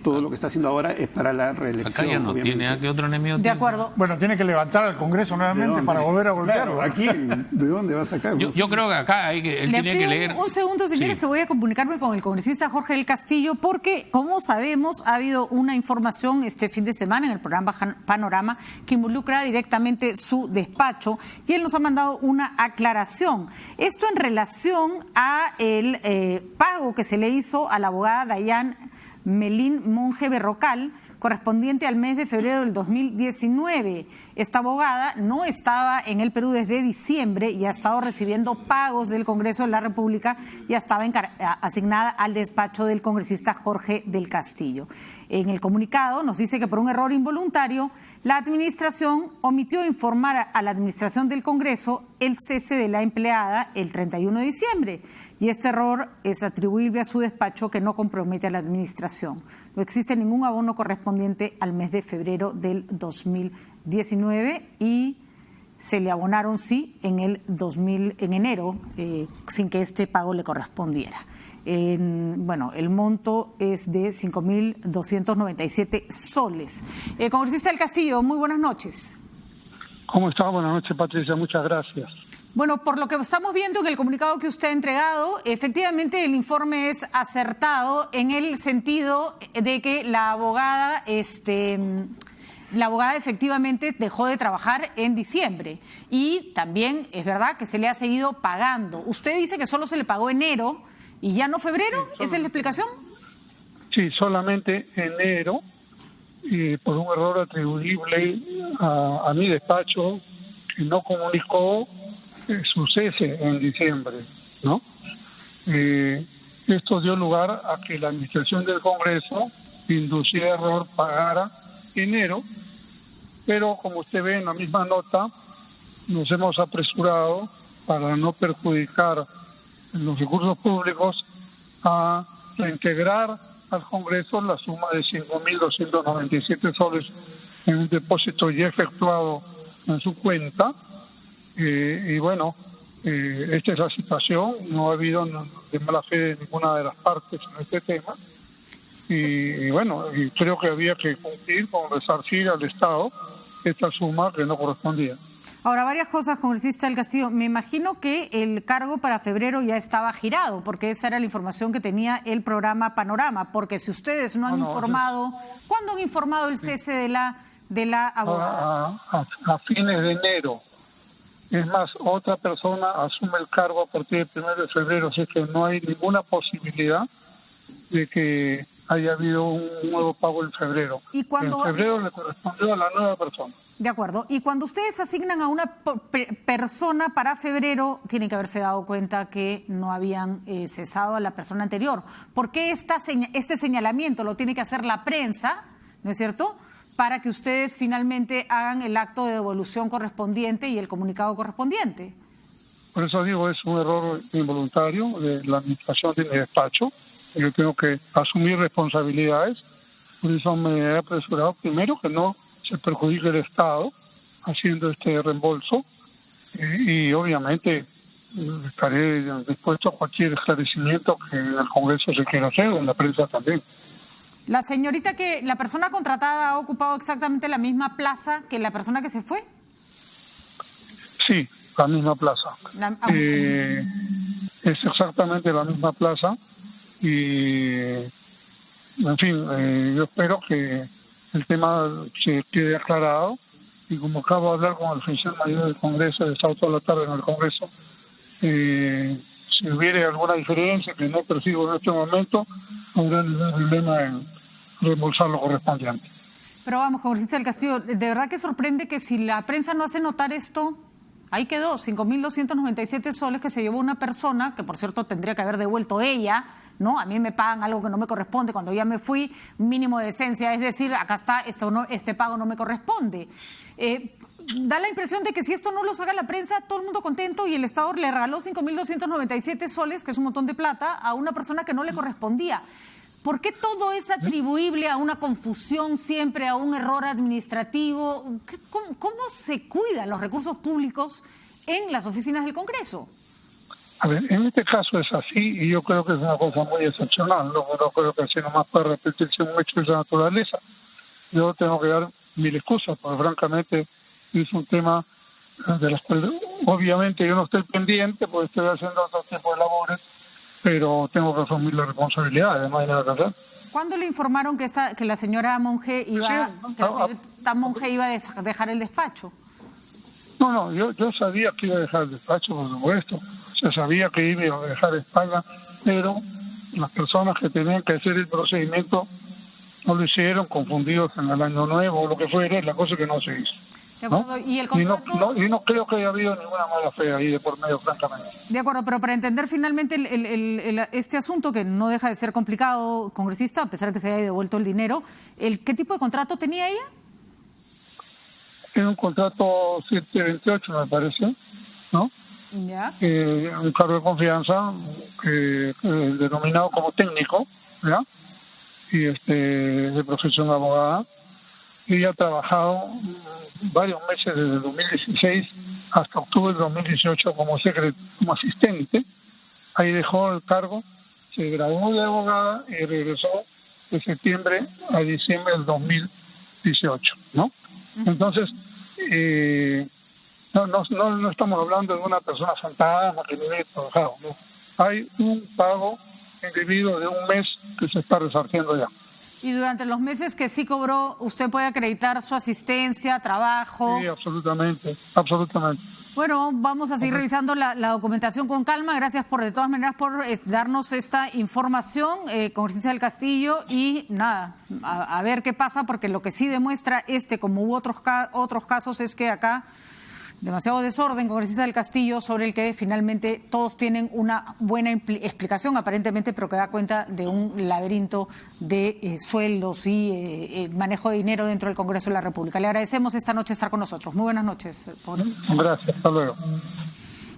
todo lo que está haciendo ahora es para la reelección. Acá ya no tiene, ¿a qué otro enemigo De tiene? acuerdo. Bueno, tiene que levantar al Congreso nuevamente para volver a golpearlo. Claro, ¿a quién? ¿De dónde va a sacar? Yo creo que acá él tiene que leer. Un segundo, señores, Sí. que voy a comunicarme con el congresista Jorge del Castillo, porque, como sabemos, ha habido una información este fin de semana en el programa Panorama que involucra directamente su despacho y él nos ha mandado una aclaración. Esto en relación a el pago que se le hizo a la abogada Dayan Melín Monge Berrocal, correspondiente al mes de febrero del 2019. Esta abogada no estaba en el Perú desde diciembre y ha estado recibiendo pagos del Congreso de la República y estaba asignada al despacho del congresista Jorge del Castillo. En el comunicado nos dice que por un error involuntario, la administración omitió informar a la administración del Congreso el cese de la empleada el 31 de diciembre y este error es atribuible a su despacho que no compromete a la administración. No existe ningún abono correspondiente al mes de febrero del 2019 y se le abonaron sí en enero sin que este pago le correspondiera. El monto es de 5.297 soles. Congresista del Castillo, muy buenas noches. ¿Cómo está? Buenas noches, Patricia. Muchas gracias. Bueno, por lo que estamos viendo en el comunicado que usted ha entregado, efectivamente el informe es acertado en el sentido de que la abogada efectivamente dejó de trabajar en diciembre y también es verdad que se le ha seguido pagando. Usted dice que solo se le pagó enero y ya no febrero, ¿esa es la explicación? Sí, solamente enero, y por un error atribuible a mi despacho que no comunicó su cese en diciembre, ¿no? Esto dio lugar a que la administración del Congreso inducía error pagara enero, pero como usted ve en la misma nota, nos hemos apresurado para no perjudicar los recursos públicos a reintegrar al Congreso la suma de 5.297 soles en un depósito ya efectuado en su cuenta. Y bueno, esta es la situación, no ha habido de mala fe de ninguna de las partes en este tema y bueno, y creo que había que cumplir con resarcir al Estado esta suma que no correspondía. Ahora, varias cosas, congresista del Castillo. Me imagino que el cargo para febrero ya estaba girado, porque esa era la información que tenía el programa Panorama, porque si ustedes no han informado, ¿cuándo han informado el cese de la abogada? A fines de enero. Es más, otra persona asume el cargo a partir del 1 de febrero, así que no hay ninguna posibilidad de que haya habido un nuevo pago en febrero. ¿Y cuando... En febrero le correspondió a la nueva persona. De acuerdo. Y cuando ustedes asignan a una persona para febrero, tienen que haberse dado cuenta que no habían cesado a la persona anterior. ¿Por qué este señalamiento lo tiene que hacer la prensa, no es cierto?, para que ustedes finalmente hagan el acto de devolución correspondiente y el comunicado correspondiente? Por eso digo, es un error involuntario de la administración de mi despacho. Yo tengo que asumir responsabilidades. Por eso me he apresurado primero que no se perjudique el Estado haciendo este reembolso y obviamente estaré dispuesto a cualquier esclarecimiento que en el Congreso se quiera hacer, en la prensa también. La persona contratada ha ocupado exactamente la misma plaza que la persona que se fue. Sí, la misma plaza. Es exactamente la misma plaza y en fin, yo espero que el tema se quede aclarado y como acabo de hablar con el oficial mayor del Congreso, he estado toda la tarde en el Congreso, si hubiera alguna diferencia que no percibo en este momento, habrá ningún problema en reembolsar lo correspondiente. Pero vamos, congresista del Castillo, de verdad que sorprende que si la prensa no hace notar esto, ahí quedó, 5.297 soles que se llevó una persona, que por cierto tendría que haber devuelto ella, ¿no? A mí me pagan algo que no me corresponde cuando ya me fui, mínimo de decencia, es decir, acá está, este pago no me corresponde. Da la impresión de que si esto no lo saca la prensa, todo el mundo contento y el Estado le regaló 5.297 soles, que es un montón de plata, a una persona que no le correspondía. ¿Por qué todo es atribuible a una confusión siempre, a un error administrativo? ¿Cómo se cuidan los recursos públicos en las oficinas del Congreso? A ver, en este caso es así y yo creo que es una cosa muy excepcional. No creo que así nomás pueda repetirse un hecho de esa naturaleza. Yo tengo que dar mil excusas, porque francamente es un tema de las cuales obviamente yo no estoy pendiente porque estoy haciendo otro tipo de labores, pero tengo que asumir la responsabilidad, además hay nada que hacer. ¿Cuándo le informaron que la señora Monge iba, Monge iba a dejar el despacho? No, yo sabía que iba a dejar el despacho, por supuesto. Se sabía que iba a dejar España, pero las personas que tenían que hacer el procedimiento no lo hicieron, confundidos en el año nuevo o lo que fuera, la cosa que no se hizo. De acuerdo. ¿No? ¿Y el contrato? Y no creo que haya habido ninguna mala fe ahí de por medio, francamente. De acuerdo, pero para entender finalmente este asunto, que no deja de ser complicado, congresista, a pesar de que se haya devuelto el dinero, ¿qué tipo de contrato tenía ella? Es un contrato 728, me parece, ¿no? Ya. Un cargo de confianza denominado como técnico, ¿ya? Y de profesión abogada. Ella ha trabajado varios meses desde el 2016 hasta octubre del 2018 como asistente. Ahí dejó el cargo, se graduó de abogada y regresó de septiembre a diciembre del 2018, ¿no? Entonces, no estamos hablando de una persona fantasma que vive trabajado, ¿no? Hay un pago indebido de un mes que se está resarciendo ya. Y durante los meses que sí cobró, ¿usted puede acreditar su asistencia, trabajo? Sí, absolutamente. Bueno, vamos a seguir revisando la documentación con calma. Gracias de todas maneras por darnos esta información, congresista del Castillo, y nada, a ver qué pasa, porque lo que sí demuestra como hubo otros casos, es que acá demasiado desorden, congresista del Castillo, sobre el que finalmente todos tienen una buena explicación, aparentemente, pero que da cuenta de un laberinto de sueldos y manejo de dinero dentro del Congreso de la República. Le agradecemos esta noche estar con nosotros. Muy buenas noches. Gracias, hasta luego.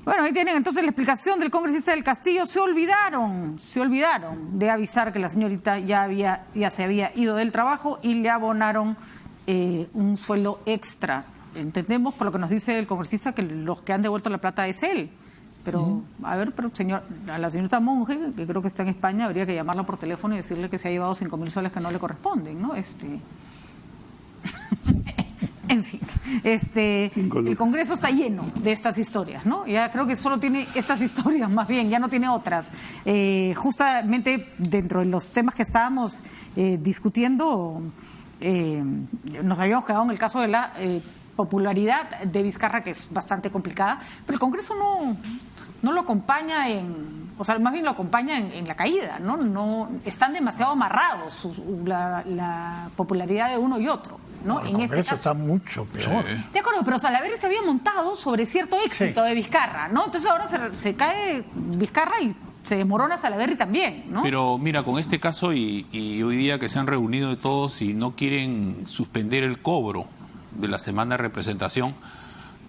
Bueno, ahí tienen entonces la explicación del congresista del Castillo. Se olvidaron de avisar que la señorita ya se había ido del trabajo y le abonaron un sueldo extra. Entendemos por lo que nos dice el congresista que los que han devuelto la plata es él. Pero, a ver, a la señorita Monge, que creo que está en España, habría que llamarla por teléfono y decirle que se ha llevado 5.000 soles que no le corresponden, ¿no? En fin, el Congreso está lleno de estas historias, ¿no? Ya creo que solo tiene estas historias, más bien, ya no tiene otras. Justamente dentro de los temas que estábamos discutiendo, nos habíamos quedado en el caso de la popularidad de Vizcarra, que es bastante complicada, pero el Congreso no lo acompaña más bien lo acompaña en la caída, ¿no? Están demasiado amarrados la popularidad de uno y otro, ¿no? El Congreso está mucho peor. Sí. De acuerdo, pero Salaverry se había montado sobre cierto éxito de Vizcarra, ¿no? Entonces ahora se cae Vizcarra y se desmorona Salaverry también, ¿no? Pero mira, con este caso y hoy día que se han reunido de todos y no quieren suspender el cobro de la semana de representación,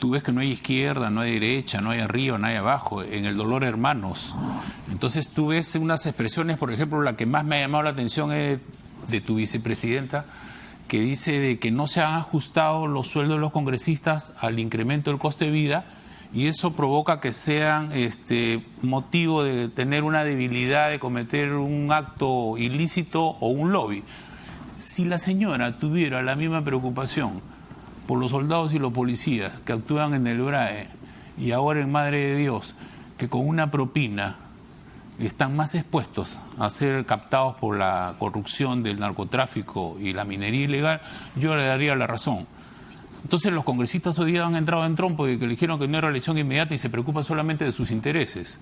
tú ves que no hay izquierda, no hay derecha, no hay arriba, no hay abajo, en el dolor hermanos. Entonces tú ves unas expresiones, por ejemplo, la que más me ha llamado la atención es de tu vicepresidenta, que dice de que no se han ajustado los sueldos de los congresistas al incremento del coste de vida, y eso provoca que sean motivo de tener una debilidad, de cometer un acto ilícito o un lobby. Si la señora tuviera la misma preocupación por los soldados y los policías que actúan en el BRAE y ahora en Madre de Dios, que con una propina están más expuestos a ser captados por la corrupción del narcotráfico y la minería ilegal, yo le daría la razón. Entonces los congresistas hoy día han entrado en trompo de que le dijeron que no era elección inmediata y se preocupan solamente de sus intereses.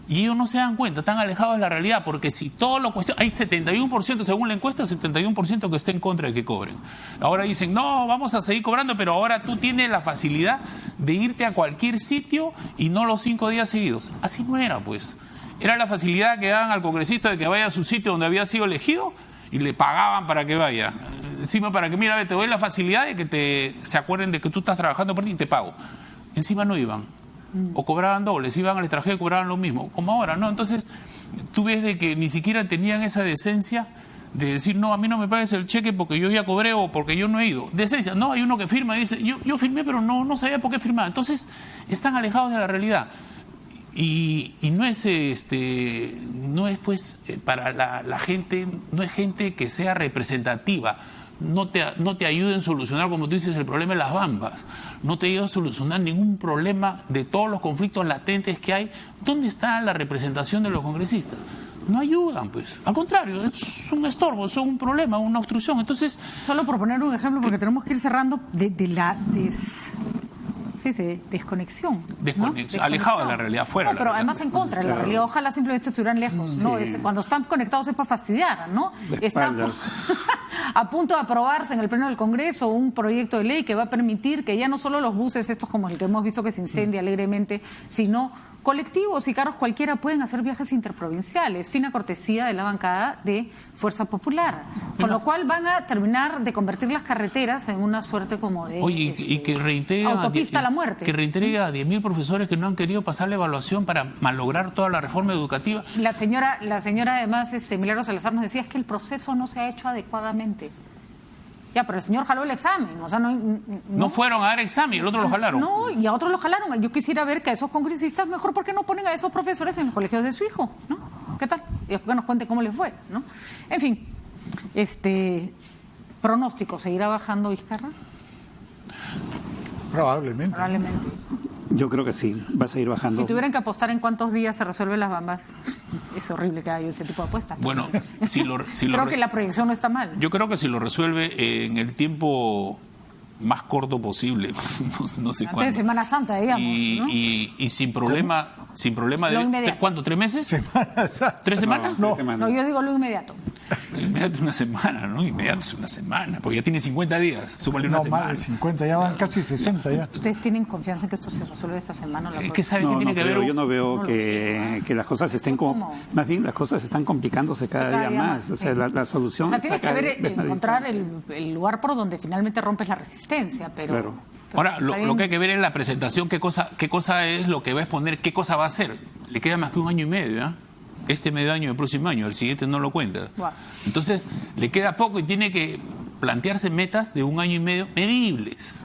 Y ellos no se dan cuenta, están alejados de la realidad, porque si todo lo cuestionan, hay 71% según la encuesta, 71% que está en contra de que cobren. Ahora dicen, no, vamos a seguir cobrando, pero ahora tú tienes la facilidad de irte a cualquier sitio y no los 5 días seguidos. Así no era, pues. Era la facilidad que daban al congresista de que vaya a su sitio donde había sido elegido y le pagaban para que vaya. Encima para que, mira, te doy la facilidad de que se acuerden de que tú estás trabajando por ti y te pago. Encima no iban. O cobraban dobles, iban al extranjero y cobraban lo mismo, como ahora, ¿no? Entonces, tú ves de que ni siquiera tenían esa decencia de decir, no, a mí no me pagues el cheque porque yo ya cobré o porque yo no he ido. Decencia, no, hay uno que firma y dice, yo firmé, pero no sabía por qué firmaba. Entonces, están alejados de la realidad. Y no es pues para la gente, no es gente que sea representativa. No te ayuda en solucionar, como tú dices, el problema de las bambas. No te ayuda a solucionar ningún problema de todos los conflictos latentes que hay. ¿Dónde está la representación de los congresistas? No ayudan, pues. Al contrario, es un estorbo, son un problema, una obstrucción. Entonces, solo por poner un ejemplo, porque tenemos que ir cerrando, de la desconexión. Desconexión, alejado de la realidad, fuera. No, pero además en contra de la realidad. Ojalá simplemente estuvieran lejos. Sí. No, cuando están conectados es para fastidiar, ¿no? Está a punto de aprobarse en el Pleno del Congreso un proyecto de ley que va a permitir que ya no solo los buses, estos como el que hemos visto que se incendia alegremente, sino colectivos y carros cualquiera pueden hacer viajes interprovinciales, fina cortesía de la bancada de Fuerza Popular, con lo cual van a terminar de convertir las carreteras en una suerte como de y que reitere autopista a la muerte. Que reitere a 10.000 profesores que no han querido pasar la evaluación para malograr toda la reforma educativa. La señora además, Milagros Salazar nos decía, es que el proceso no se ha hecho adecuadamente. Ya, pero el señor jaló el examen, o sea, no fueron a dar examen, el otro lo jalaron. No, y a otros lo jalaron. Yo quisiera ver que a esos congresistas, mejor porque no ponen a esos profesores en los colegios de su hijo, ¿no? ¿Qué tal? Y después que nos cuente cómo les fue, ¿no? En fin, pronóstico, ¿seguirá bajando Vizcarra? Probablemente. Yo creo que sí, va a seguir bajando. Si tuvieran que apostar en cuántos días se resuelven las bambas, es horrible que haya ese tipo de apuestas. Bueno, creo que la proyección no está mal. Yo creo que si lo resuelve en el tiempo más corto posible, no sé cuándo. Antes de Semana Santa, digamos. Y sin problema, de ¿cuánto? ¿3 meses? ¿3 semanas? No, yo digo lo inmediato. Inmediato una semana, ¿no? Inmediato es una semana, porque ya tiene 50 días, súmale una semana. No, más de 50, ya van casi 60 ya. ¿Ustedes tienen confianza en que esto se resuelve esta semana? Es que sabe que tiene que ver... Yo no veo que las cosas estén como... Más bien, las cosas están complicándose cada día más. O sea, la solución... O sea, tienes que encontrar el lugar por donde finalmente rompes la resistencia, pero... Claro. Ahora, lo que hay que ver es la presentación, qué cosa es lo que va a exponer, qué cosa va a hacer. Le queda más que 1 año y medio, ¿eh? Este medio año, el próximo año, el siguiente no lo cuenta. Wow. Entonces, le queda poco y tiene que plantearse metas de 1 año y medio medibles,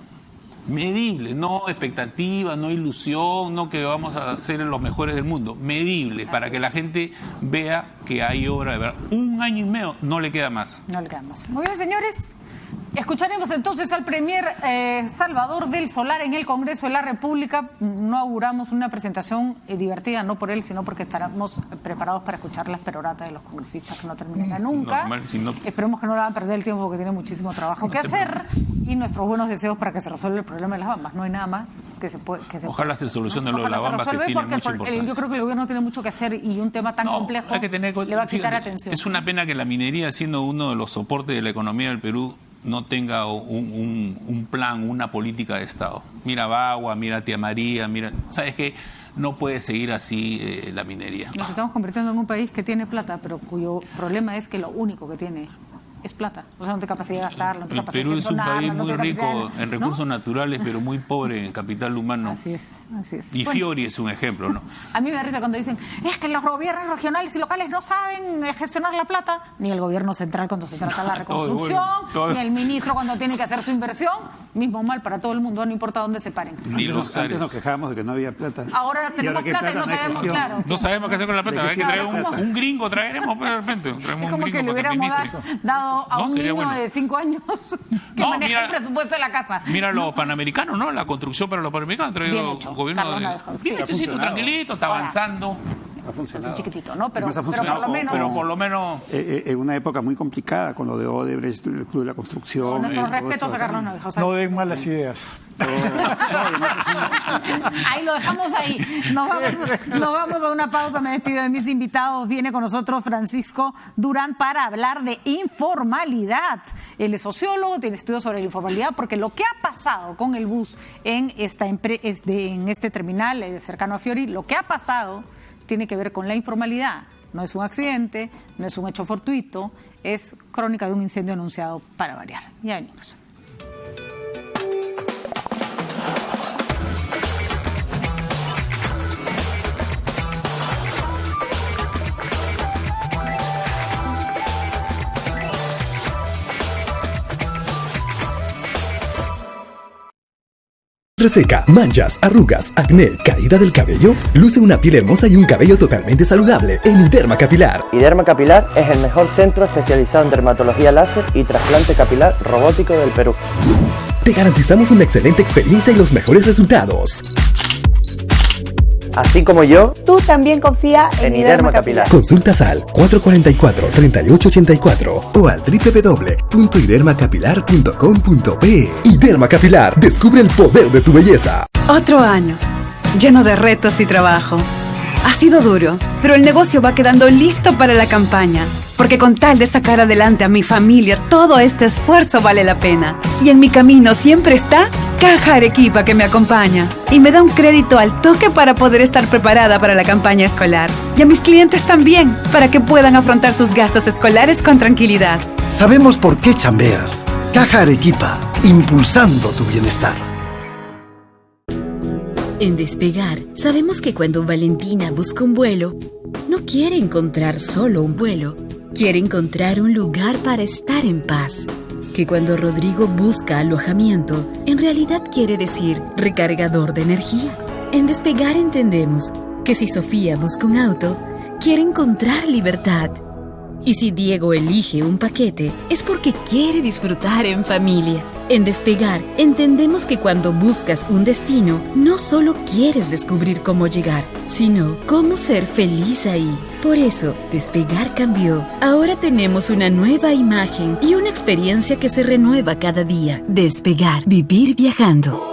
no expectativa, no ilusión, no que vamos a ser los mejores del mundo, medibles, para que la gente vea que hay obra de verdad. 1 año y medio no le queda más. No le queda más. Muy bien, señores. Escucharemos entonces al premier Salvador del Solar en el Congreso de la República. No auguramos una presentación divertida, no por él, sino porque estaremos preparados para escuchar las peroratas de los congresistas que no terminan nunca. Normal, esperemos que no le van a perder el tiempo porque tiene muchísimo trabajo que hacer. Y nuestros buenos deseos para que se resuelva el problema de las bambas. No hay nada más que se puede... Ojalá se solucione lo de las bambas, que tiene mucha importancia. Yo creo que el gobierno tiene mucho que hacer y un tema tan complejo le va a quitar atención. Es una pena que la minería, siendo uno de los soportes de la economía del Perú, no tenga un plan, una política de Estado. Mira Bagua, mira Tía María, ¿sabes qué? No puede seguir así la minería. Nos estamos convirtiendo en un país que tiene plata, pero cuyo problema es que lo único que tiene es plata. O sea, no tiene capacidad de gastarlo, no tiene capacidad de gestionarlo. El Perú es un país muy rico en recursos naturales, pero muy pobre en capital humano. Así es. Y Fiori es un ejemplo, ¿no? A mí me da risa cuando dicen, es que los gobiernos regionales y locales no saben gestionar la plata, ni el gobierno central cuando se trata de la reconstrucción, ni el ministro cuando tiene que hacer su inversión, mismo mal para todo el mundo, no importa dónde se paren. Antes nos quejábamos de que no había plata. Ahora tenemos plata y no sabemos, claro. No sabemos qué hacer con la plata. Hay que traer un gringo, traeremos de repente. Es como que le hubiéramos dado a un niño de 5 años que maneja el presupuesto de la casa. Mira los panamericanos, ¿no? La construcción para los panamericanos ha traído un gobierno bien hechecito, tranquilito, está avanzando. Ha funcionado. Así chiquitito, ¿no? Pero por lo menos... En una época muy complicada, con lo de Odebrecht, el Club de la Construcción... Nuestros respetos a Carlos Naveja. No den malas ideas. Ahí lo dejamos ahí. Nos vamos a una pausa. Me despido de mis invitados. Viene con nosotros Francisco Durán para hablar de informalidad. Él es sociólogo, tiene estudios sobre la informalidad, porque lo que ha pasado con el bus en este terminal cercano a Fiori, lo que ha pasado tiene que ver con la informalidad. No es un accidente, no es un hecho fortuito, es crónica de un incendio anunciado para variar. Ya venimos. desastre seca, manchas, arrugas, acné, caída del cabello? Luce una piel hermosa y un cabello totalmente saludable en Iderma Capilar. Iderma Capilar es el mejor centro especializado en dermatología láser y trasplante capilar robótico del Perú. Te garantizamos una excelente experiencia y los mejores resultados. Así como yo, Tú también confía en Iderma Capilar. Consultas al 444-3884 o al www.idermacapilar.com.pe. Iderma Capilar, descubre el poder de tu belleza. Otro año, lleno de retos y trabajo. Ha sido duro, pero el negocio va quedando listo para la campaña. Porque con tal de sacar adelante a mi familia, todo este esfuerzo vale la pena. Y en mi camino siempre está Caja Arequipa, que me acompaña y me da un crédito al toque para poder estar preparada para la campaña escolar. Y a mis clientes también, para que puedan afrontar sus gastos escolares con tranquilidad. Sabemos por qué chambeas. Caja Arequipa, impulsando tu bienestar. En Despegar, sabemos que cuando Valentina busca un vuelo, no quiere encontrar solo un vuelo, quiere encontrar un lugar para estar en paz. Que cuando Rodrigo busca alojamiento, en realidad quiere decir recargador de energía. En Despegar entendemos que si Sofía busca un auto, quiere encontrar libertad. Y si Diego elige un paquete, es porque quiere disfrutar en familia. En Despegar, entendemos que cuando buscas un destino, no solo quieres descubrir cómo llegar, sino cómo ser feliz ahí. Por eso, Despegar cambió. Ahora tenemos una nueva imagen y una experiencia que se renueva cada día. Despegar, vivir viajando.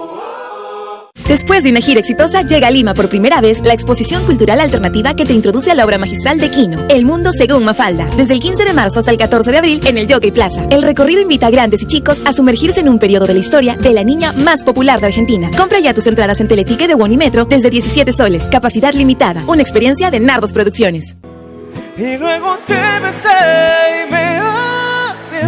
Después de una gira exitosa, llega a Lima por primera vez la exposición cultural alternativa que te introduce a la obra magistral de Quino, El Mundo Según Mafalda, desde el 15 de marzo hasta el 14 de abril en el Jockey Plaza. El recorrido invita a grandes y chicos a sumergirse en un periodo de la historia de la niña más popular de Argentina. Compra ya tus entradas en Teletique de Won y Metro desde 17 soles, capacidad limitada. Una experiencia de Nardos Producciones. Y luego te besé y me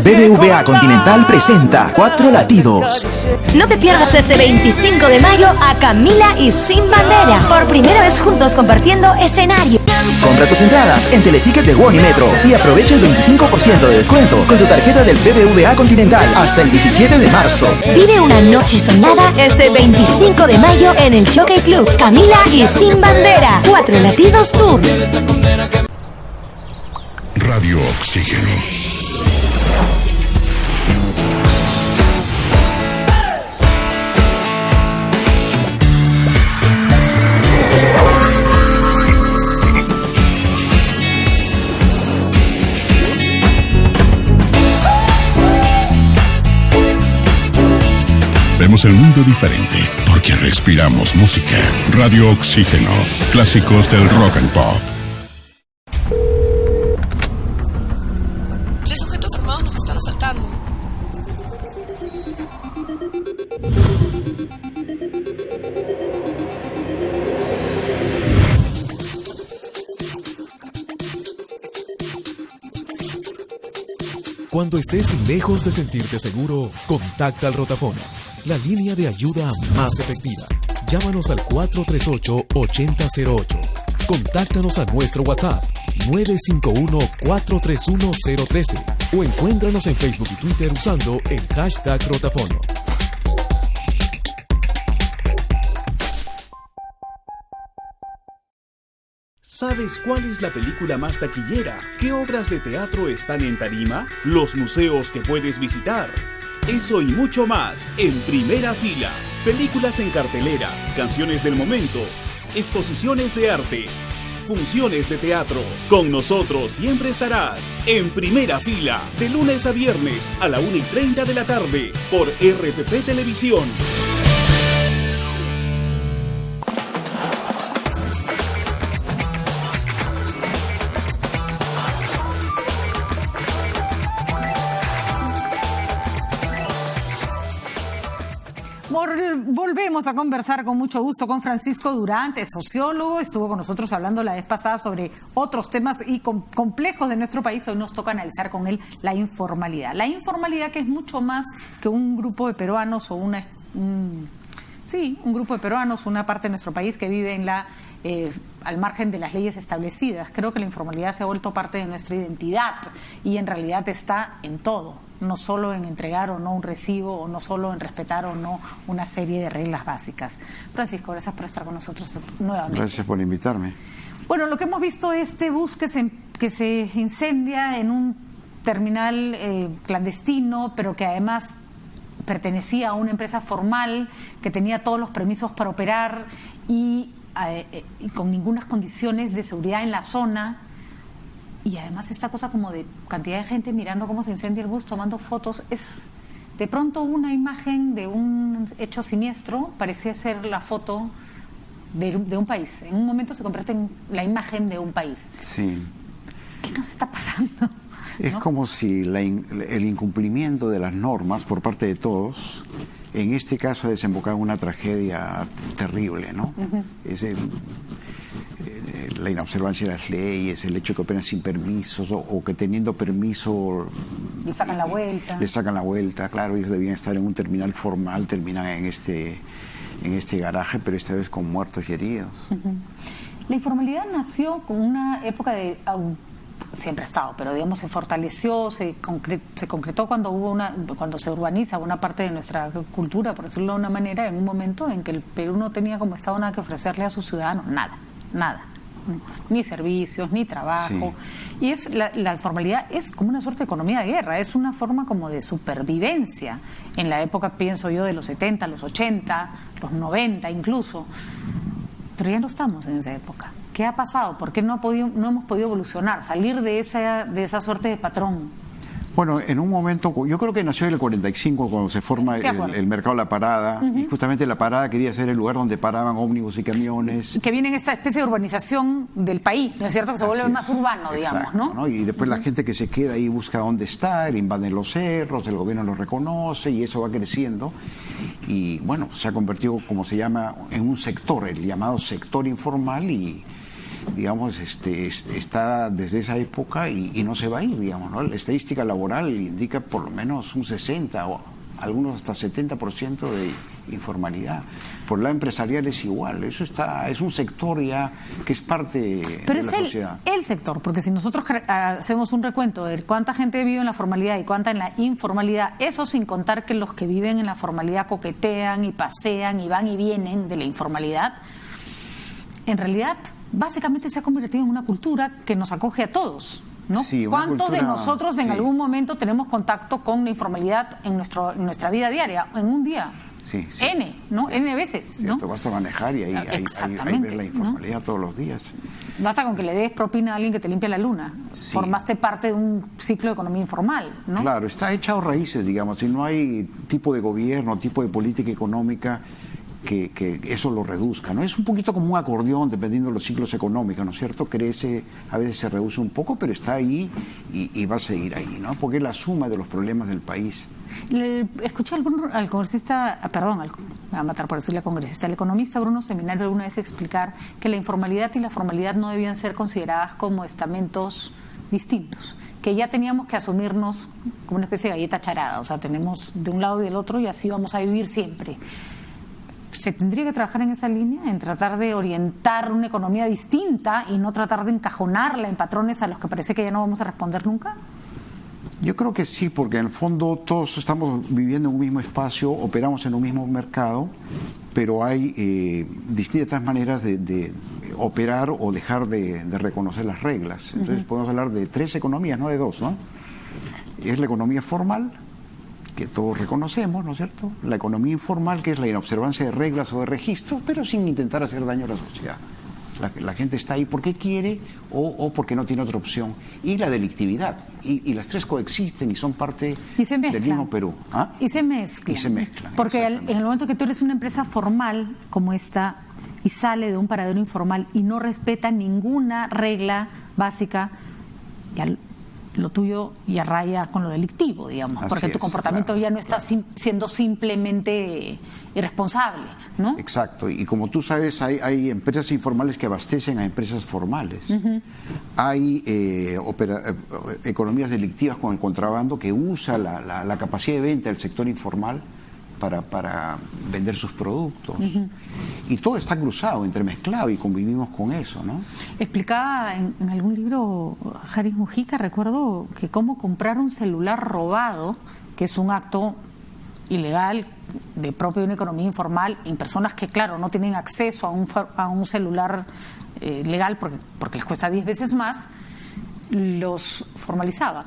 BBVA Continental presenta 4 latidos. No te pierdas este 25 de mayo a Camila y Sin Bandera. Por primera vez juntos compartiendo escenario. Compra tus entradas en Teleticket de Won y Metro y aprovecha el 25% de descuento con tu tarjeta del BBVA Continental hasta el 17 de marzo. Vive una noche soñada este 25 de mayo en el Jockey Club. Camila y Sin Bandera. 4 latidos tour. Radio Oxígeno. Vemos el mundo diferente porque respiramos música. Radio Oxígeno, clásicos del rock and pop. 3 sujetos armados nos están asaltando. Cuando estés lejos de sentirte seguro, contacta al Rotafono, la línea de ayuda más efectiva. Llámanos al 438-8008. Contáctanos a nuestro WhatsApp 951-431-013 o encuéntranos en Facebook y Twitter usando el hashtag Rotafono. ¿Sabes cuál es la película más taquillera? ¿Qué obras de teatro están en tarima? ¿Los museos que puedes visitar? Eso y mucho más en Primera Fila. Películas en cartelera, canciones del momento, exposiciones de arte, funciones de teatro. Con nosotros siempre estarás en Primera Fila, de lunes a viernes a la 1:30 de la tarde por RPP Televisión. Volvemos a conversar con mucho gusto con Francisco Durante, sociólogo. Estuvo con nosotros hablando la vez pasada sobre otros temas y complejos de nuestro país. Hoy nos toca analizar con él la informalidad. La informalidad, que es mucho más que un grupo de peruanos o un grupo de peruanos, una parte de nuestro país que vive en la al margen de las leyes establecidas. Creo que la informalidad se ha vuelto parte de nuestra identidad y en realidad está en todo, no solo en entregar o no un recibo, o no solo en respetar o no una serie de reglas básicas. Francisco, gracias por estar con nosotros nuevamente. Gracias por invitarme. Bueno, lo que hemos visto es este bus que se incendia en un terminal clandestino, pero que además pertenecía a una empresa formal que tenía todos los permisos para operar y con ninguna condiciones de seguridad en la zona, y además esta cosa como de cantidad de gente mirando cómo se incendia el bus, tomando fotos, es de pronto una imagen de un hecho siniestro, parecía ser la foto de un país. En un momento se convierte en la imagen de un país. Sí. ¿Qué nos está pasando? Es como si el incumplimiento de las normas por parte de todos, en este caso, ha desembocado en una tragedia terrible, ¿no? La inobservancia de las leyes, el hecho de que operan sin permisos o que teniendo permiso le sacan la vuelta. Le sacan la vuelta, claro, ellos debían estar en un terminal formal, terminan en este garaje, pero esta vez con muertos y heridos. La informalidad nació con una época de... siempre ha estado, pero digamos se fortaleció, se concretó cuando se urbaniza una parte de nuestra cultura, por decirlo de una manera, en un momento en que el Perú no tenía como Estado nada que ofrecerle a sus ciudadanos, nada, ni servicios, ni trabajo. Sí. Y la informalidad es como una suerte de economía de guerra, es una forma como de supervivencia en la época, pienso yo, de los 70, los 80, los 90 incluso, pero ya no estamos en esa época. ¿Qué ha pasado? ¿Por qué no hemos podido evolucionar, salir de esa suerte de patrón? Bueno, en un momento, yo creo que nació en el 45 cuando se forma el mercado La Parada, y justamente La Parada quería ser el lugar donde paraban ómnibus y camiones. Que viene en esta especie de urbanización del país, ¿no es cierto? Que se vuelve más urbano, digamos, ¿no? Y después la gente que se queda ahí busca dónde estar, invaden los cerros, el gobierno los reconoce y eso va creciendo. Y bueno, se ha convertido, como se llama, en un sector, el llamado sector informal, y digamos, está desde esa época y no se va a ir, digamos, ¿no? La estadística laboral indica por lo menos un 60 o algunos hasta 70% de informalidad. Por el lado empresarial es igual, es un sector ya que es parte de la sociedad. Pero es el sector, porque si nosotros hacemos un recuento de cuánta gente vive en la formalidad y cuánta en la informalidad, eso sin contar que los que viven en la formalidad coquetean y pasean y van y vienen de la informalidad, en realidad básicamente se ha convertido en una cultura que nos acoge a todos, ¿no? Sí, ¿cuántos de nosotros en algún momento tenemos contacto con la informalidad en nuestra vida diaria, en un día? Sí. ¿No? N veces, ¿no? Te basta manejar y ahí ves la informalidad, ¿no? Todos los días. Basta con que le des propina a alguien que te limpie la luna. Sí. Formaste parte de un ciclo de economía informal, ¿no? Claro, está echado raíces, digamos, y no hay tipo de gobierno, tipo de política económica que eso lo reduzca, ¿no? Es un poquito como un acordeón dependiendo de los ciclos económicos, ¿no es cierto? Crece, a veces se reduce un poco, pero está ahí y va a seguir ahí, ¿no? Porque es la suma de los problemas del país. Escuché al congresista, me va a matar por decirle congresista, el economista Bruno Seminario alguna vez explicar que la informalidad y la formalidad no debían ser consideradas como estamentos distintos, que ya teníamos que asumirnos como una especie de galleta charada, o sea, tenemos de un lado y del otro y así vamos a vivir siempre. ¿Se tendría que trabajar en esa línea, en tratar de orientar una economía distinta y no tratar de encajonarla en patrones a los que parece que ya no vamos a responder nunca? Yo creo que sí, porque en el fondo todos estamos viviendo en un mismo espacio, operamos en un mismo mercado, pero hay distintas maneras de operar o dejar de reconocer las reglas. Entonces podemos hablar de 3 economías, no de 2, ¿no? Es la economía formal, que todos reconocemos, ¿no es cierto? La economía informal, que es la inobservancia de reglas o de registros, pero sin intentar hacer daño a la sociedad. La gente está ahí porque quiere o porque no tiene otra opción. Y la delictividad. Y las 3 coexisten y son parte del mismo Perú. ¿Ah? Y se mezclan. Y se mezclan. Porque en el momento que tú eres una empresa formal como esta y sale de un paradero informal y no respeta ninguna regla básica, lo tuyo ya raya con lo delictivo, digamos, así porque tu comportamiento ya no está siendo simplemente irresponsable, ¿no? Exacto, y como tú sabes, hay empresas informales que abastecen a empresas formales. Hay economías delictivas con el contrabando que usa la capacidad de venta del sector informal para vender sus productos. Y todo está cruzado, entremezclado, y convivimos con eso, ¿no? Explicaba en algún libro Jaris Mujica, recuerdo, que cómo comprar un celular robado, que es un acto ilegal de propio de una economía informal, en personas que, claro, no tienen acceso a un celular legal porque les cuesta 10 veces más, los formalizaba.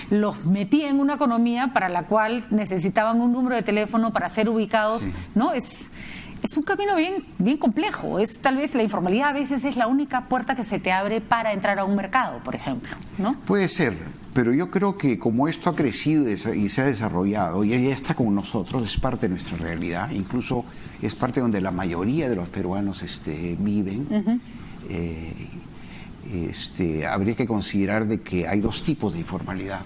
Los metía en una economía para la cual necesitaban un número de teléfono para ser ubicados, sí. ¿No? Es un camino bien complejo. Tal vez la informalidad a veces es la única puerta que se te abre para entrar a un mercado, por ejemplo, ¿no? Puede ser, pero yo creo que como esto ha crecido y se ha desarrollado y ya está con nosotros, es parte de nuestra realidad, incluso es parte donde la mayoría de los peruanos viven. Habría que considerar de que hay dos tipos de informalidad.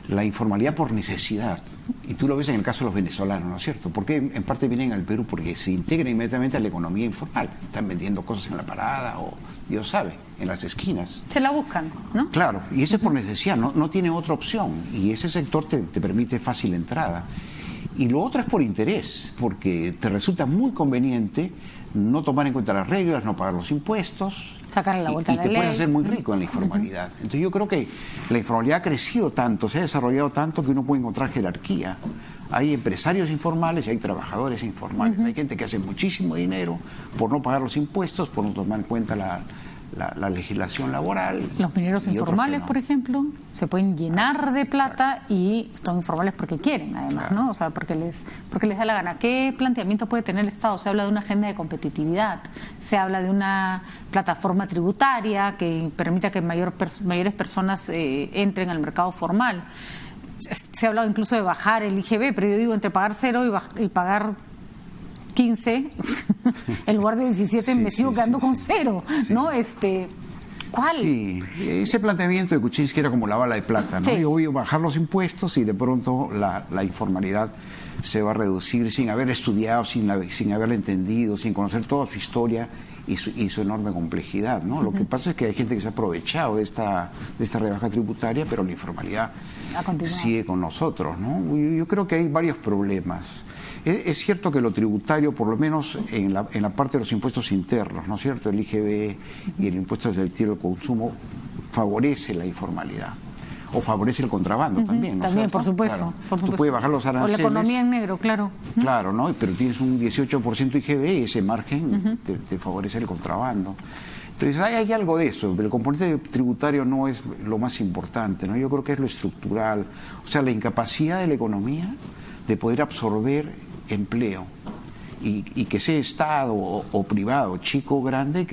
La informalidad por necesidad, y tú lo ves en el caso de los venezolanos, ¿no es cierto? Porque en parte vienen al Perú porque se integran inmediatamente a la economía informal. Están vendiendo cosas en la parada o, Dios sabe, en las esquinas. Se la buscan, ¿no? Claro, y eso es por necesidad, no tiene otra opción. Y ese sector te permite fácil entrada. Y lo otro es por interés, porque te resulta muy conveniente no tomar en cuenta las reglas, no pagar los impuestos. Sacarle la vuelta a la ley. Y te puedes hacer muy rico en la informalidad. Entonces yo creo que la informalidad ha crecido tanto, se ha desarrollado tanto que uno puede encontrar jerarquía. Hay empresarios informales y hay trabajadores informales. Hay gente que hace muchísimo dinero por no pagar los impuestos, por no tomar en cuenta la legislación laboral. Los mineros informales, por ejemplo, se pueden llenar de plata y son informales porque quieren, además, ¿no? O sea, porque les da la gana. ¿Qué planteamiento puede tener el Estado? Se habla de una agenda de competitividad, se habla de una plataforma tributaria que permita que mayores personas entren al mercado formal. Se ha hablado incluso de bajar el IGB, pero yo digo, entre pagar 0 y pagar 15, en lugar de 17 me sigo quedando con 0, ¿no? ¿Cuál? Sí, ese planteamiento de Kuczynski era como la bala de plata, ¿no? Yo voy a bajar los impuestos y de pronto la informalidad se va a reducir sin haber estudiado, sin haberla entendido, sin conocer toda su historia y su enorme complejidad, ¿no? Lo que pasa es que hay gente que se ha aprovechado de esta rebaja tributaria, pero la informalidad sigue con nosotros, ¿no? Yo creo que hay varios problemas. Es cierto que lo tributario, por lo menos en la parte de los impuestos internos, ¿no es cierto? El IGB y el impuesto del tiro del consumo favorece la informalidad. O favorece el contrabando también, ¿no? También, por supuesto, claro. por supuesto. Tú puedes bajar los aranceles. O la economía en negro, claro. Claro, ¿no? Pero tienes un 18% IGB y ese margen te favorece el contrabando. Entonces hay algo de eso. El componente tributario no es lo más importante, ¿no? Yo creo que es lo estructural. O sea, la incapacidad de la economía de poder absorber empleo y que sea Estado o privado, chico o grande,